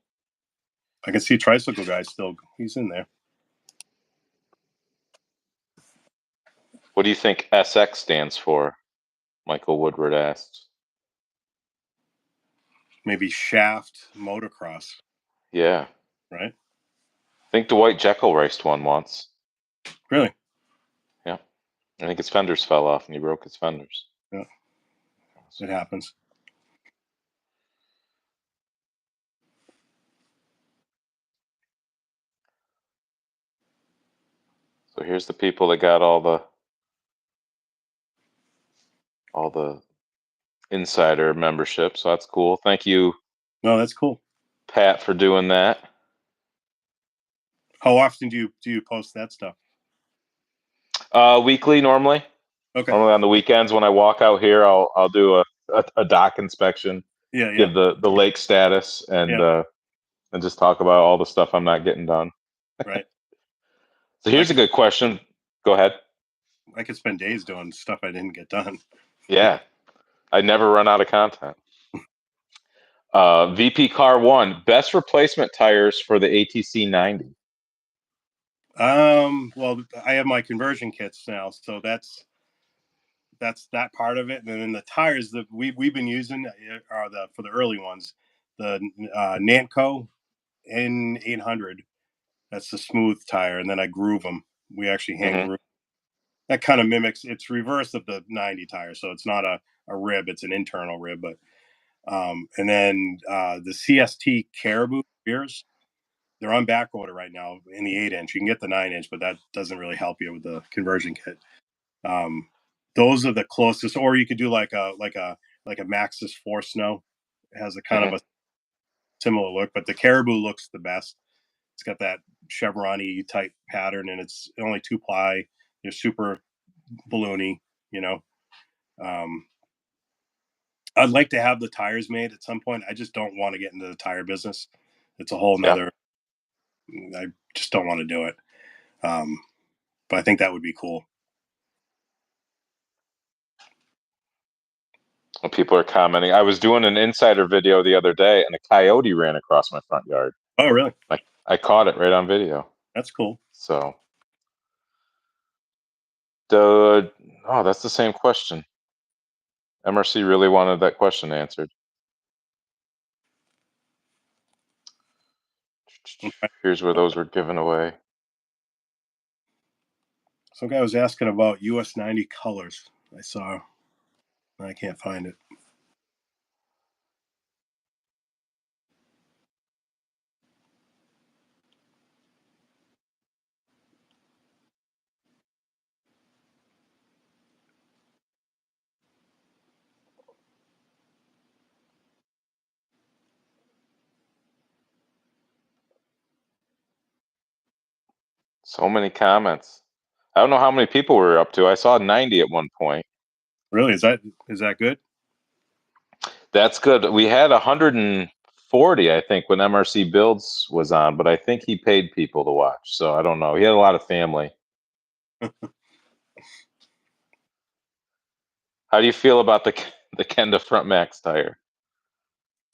I can see Tricycle Guy still. He's in there. What do you think SX stands for? Michael Woodward asked. Maybe Shaft Motocross. Yeah. Right? I think Dwight Jekyll raced one once. Really? Yeah. I think his fenders fell off and he broke his fenders. Yeah. It happens. So here's the people that got all the insider membership. So that's cool. Thank you. No, that's cool. Pat, for doing that. How often do you post that stuff? Weekly normally. Okay. Normally on the weekends when I walk out here, I'll do a dock inspection. Yeah. Give the lake status and just talk about all the stuff I'm not getting done. Right. So here's a good question. Go ahead. I could spend days doing stuff I didn't get done. Yeah. I never run out of content. VP Car 1, best replacement tires for the ATC 90. Well, I have my conversion kits now, so that's that part of it. And then the tires that we've been using are for the early ones, the Nanco N800. That's the smooth tire, and then I groove them. We actually hand groove. That kind of mimics. It's reverse of the 90 tire, so it's not a rib; it's an internal rib. But and then the CST Caribou rears, they're on back order right now in the 8-inch. You can get the 9-inch, but that doesn't really help you with the conversion kit. Those are the closest, or you could do like a Maxxis 4 Snow. It has a kind of a similar look, but the Caribou looks the best. It's got that chevron-y type pattern, and it's only 2-ply. They're super balloony, I'd like to have the tires made at some point. I just don't want to get into the tire business. It's a whole nother. I just don't want to do it. But I think that would be cool. Well, people are commenting. I was doing an insider video the other day, and a coyote ran across my front yard. Oh, really? I caught it right on video. That's cool. So, that's the same question. MRC really wanted that question answered. Here's where those were given away. Some guy was asking about US 90 colors. I saw. I can't find it. So many comments. I don't know how many people we were up to. I saw 90 at one point. Really? Is that good? That's good. We had 140, I think, when MRC Builds was on, but I think he paid people to watch. So I don't know. He had a lot of family. How do you feel about the Kenda front max tire?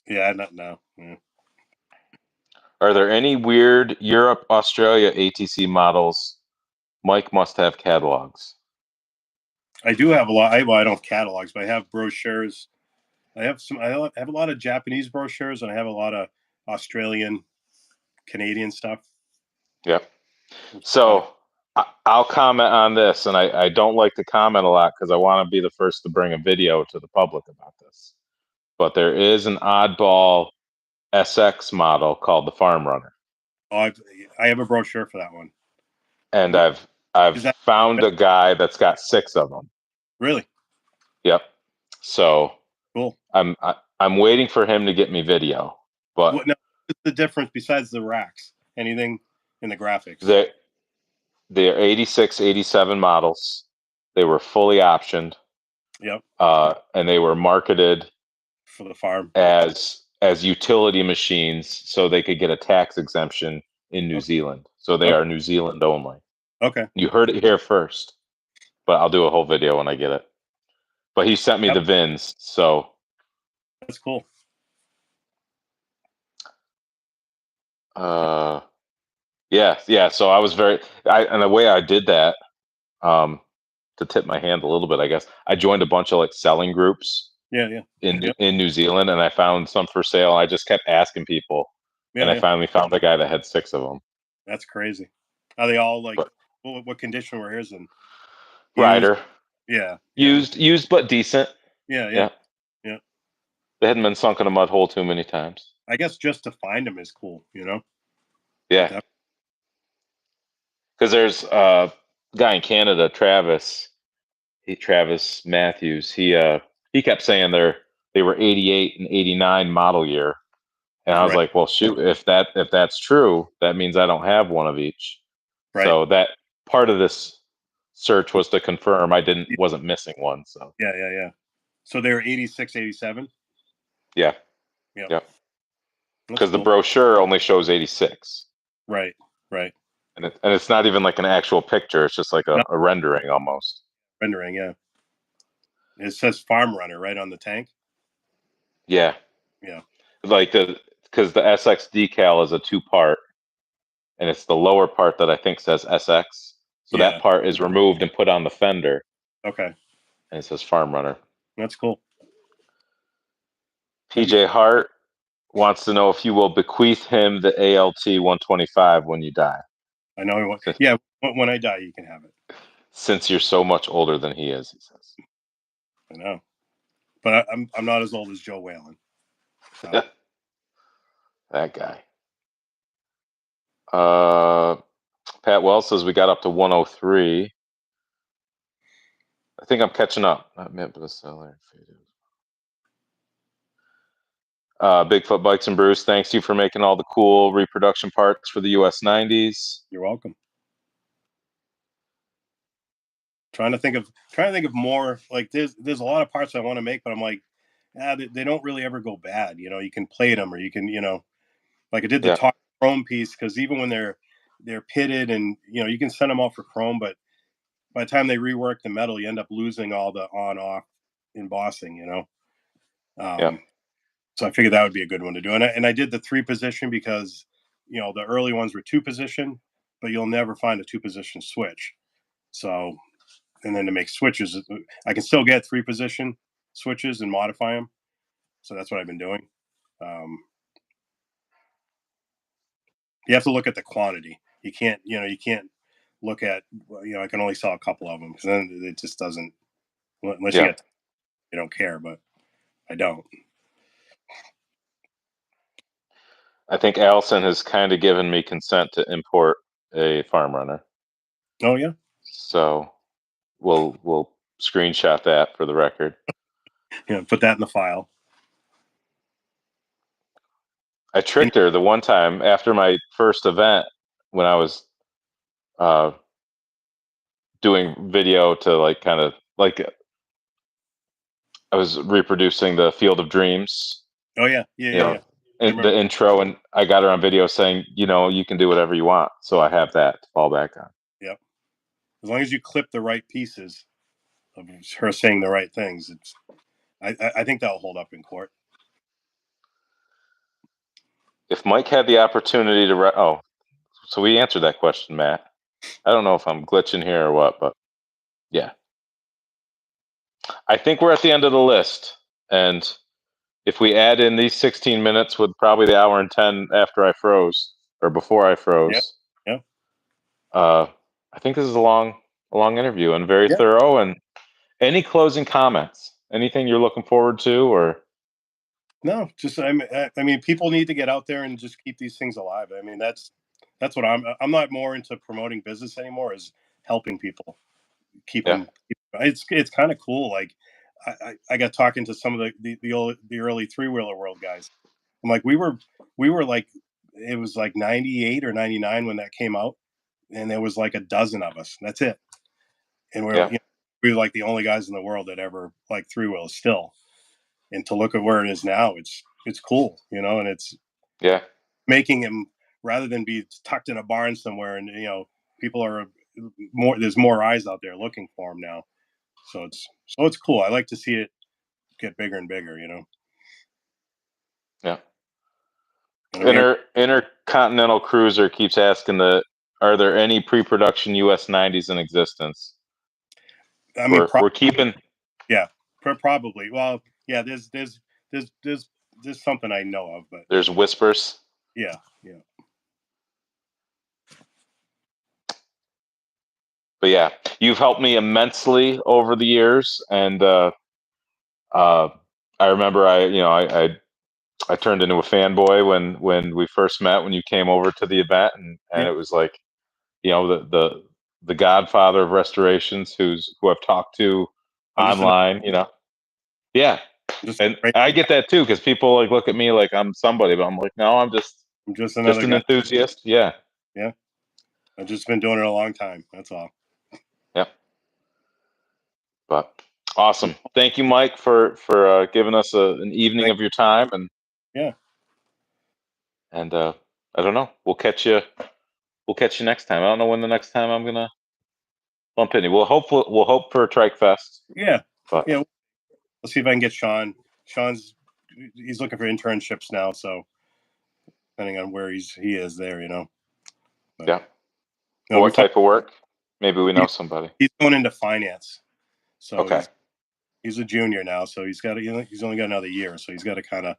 Yeah, not now. Yeah. Are there any weird Europe, Australia ATC models? Mike must have catalogs. I do have a lot. I don't have catalogs, but I have brochures. I have a lot of Japanese brochures, and I have a lot of Australian, Canadian stuff. Yep. So I'll comment on this, and I don't like to comment a lot because I want to be the first to bring a video to the public about this. But there is an oddball SX model called the Farm Runner, Oh, I have a brochure for that one. and What I've is that? found a guy that's got 6 of them. Really Yep. So cool. I'm waiting for him to get me video, but What now? What's the difference besides the racks? Anything in the graphics? they they're 86, 87 models. They were fully optioned, Yep, and they were marketed for the farm. as utility machines so they could get a tax exemption in New Okay, Zealand. So they okay, are New Zealand only. okay. You heard it here first, but I'll do a whole video when I get it. But he sent me Yep, the VINs, so that's cool. yeah. So I was and the way I did that, um, to tip my hand a little bit, I guess I joined a bunch of like selling groups Yeah, yeah, in yep, in New Zealand, and I found some for sale. And I just kept asking people, and yeah, I yeah. finally found a guy that had 6 of them. That's crazy. Are they all like But what condition were his in? Used? rider, Yeah, yeah, used but decent. yeah, yeah, Yeah, yeah. they hadn't been sunk in a mud hole too many times. I guess just to find them is cool, you know. Yeah, That, because there's a guy in Canada, Travis Matthews. He kept saying they were 88 and 89 model year, and I was right, like, well, shoot, if that's true, that means I don't have one of each. right. So that part of this search was to confirm I didn't Yeah, wasn't missing one. So yeah, yeah. So they were 86, 87. yeah, Yep, yeah, that's because the cool. brochure only shows 86, Right, right. and it's not even like an actual picture. It's just like No a rendering almost. rendering. Yeah, it says Farm Runner right on the tank. Yeah, Yeah, like because the SX decal is a 2-part, and it's the lower part that I think says SX. So that yeah. part is removed and put on the fender, Okay, and it says Farm Runner. that's cool. That'd be PJ fun. Hart wants to know if you will bequeath him the ALT 125 when you die, I know. since, Yeah, when I die, you can have it. since you're so much older than he is, he says. I know, but I'm not as old as Joe Whalen. So That guy. Uh, Pat Wells says we got up to 103. I think I'm catching up. Not meant for the seller. Bigfoot Bikes and Bruce, thanks to you for making all the cool reproduction parts for the US 90s. you're welcome. Trying to think of more. Like there's a lot of parts I want to make, but I'm like, they don't really ever go bad. You know, you can plate them, or you can, like I did the Yeah, top chrome piece because even when they're pitted and you can send them out for chrome, but by the time they rework the metal, you end up losing all the on off embossing. yeah, Um, so I figured that would be a good one to do, and I did the 3-position because the early ones were 2-position, but you'll never find a 2-position switch. So and then to make switches, I can still get 3-position switches and modify them. So that's what I've been doing. Um, you have to look at the quantity. You can't look at, I can only sell a couple of them because then it just doesn't, unless yeah. you don't care, but I don't. I think Allison has kind of given me consent to import a farm runner. Oh yeah. So we'll screenshot that for the record. Yeah. Put that in the file. I And tricked her the one time after my first event when I was uh, doing video to like kind of like I was reproducing the Field of Dreams, oh yeah. Yeah. you Yeah. know, Yeah. I in remember. the intro, and I got her on video saying, you can do whatever you want. So I have that to fall back on. Yep. As long as you clip the right pieces of her saying the right things, I think that'll hold up in court. If Mike had the opportunity to, so we answered that question, Matt. I don't know if I'm glitching here or what, but yeah, I think we're at the end of the list. And if we add in these 16 minutes with probably the hour and 10 after I froze or before I Yeah. froze, Yeah. I think this is a long interview and very Yeah. thorough. And any closing comments? Anything you're looking forward to, or No, just I mean, people need to get out there and just keep these things alive. I mean, that's what I'm not more into promoting business anymore. Is helping people keep yeah, them. It's kind of cool. Like I got talking to some of the early three wheeler world guys. I'm like, we were like, it was like 98 or 99 when that came out, and there was like a dozen of us. That's it. And yeah, we were like the only guys in the world that ever like three wheels still. And to look at where it is now, it's cool, and it's yeah, making him, rather than be tucked in a barn somewhere, and people are more, there's more eyes out there looking for him now. So it's cool. I like to see it get bigger and bigger. yeah. And I'm here. Intercontinental Cruiser keeps asking are there any pre-production US 90s in existence? I mean, We're keeping. yeah, probably. Well, yeah, there's something I know of, but There's whispers. yeah, yeah. But yeah, you've helped me immensely over the years, and I remember I turned into a fanboy when we first met, when you came over to the event, and Yeah, it was like, the godfather of restorations, who I've talked to I'm just another, online, yeah. just And right, I get that too, because people like look at me like I'm somebody, but I'm like, no, I'm just I'm just just another an guy. enthusiast. Yeah, Yeah, I've just been doing it a long time. That's all. yeah. But awesome. Thank you, Mike, for giving us an evening Thank, of your time, yeah, and I don't know. We'll catch you next time. I don't know when the next time I'm gonna bump into you. We'll hope for a Trike Fest, yeah, but yeah. Let's see if I can get Sean. He's looking for internships now, so depending on where he is there. But yeah. no, For we what find type of work? Maybe we know he's, somebody. he's going into finance, so Okay. he's a junior now, so he's only got another year, so he's got to kind of,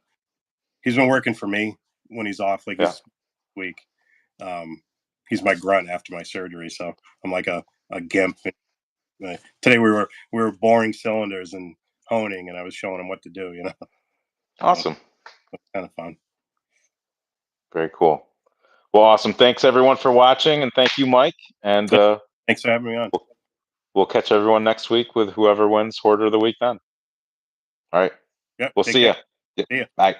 he's been working for me when he's off, like Yeah. this week. Um, he's my grunt after my surgery, so I'm like a gimp. Today we were boring cylinders and honing, and I was showing him what to do. So Awesome. it's kind of fun. Very cool. Well, awesome. Thanks everyone for watching, and thank you, Mike. And Thanks for having me on. we'll catch everyone next week with whoever wins Hoarder of the Week then. All right. Yep. We'll Take see care. ya. Yeah. See ya. Bye.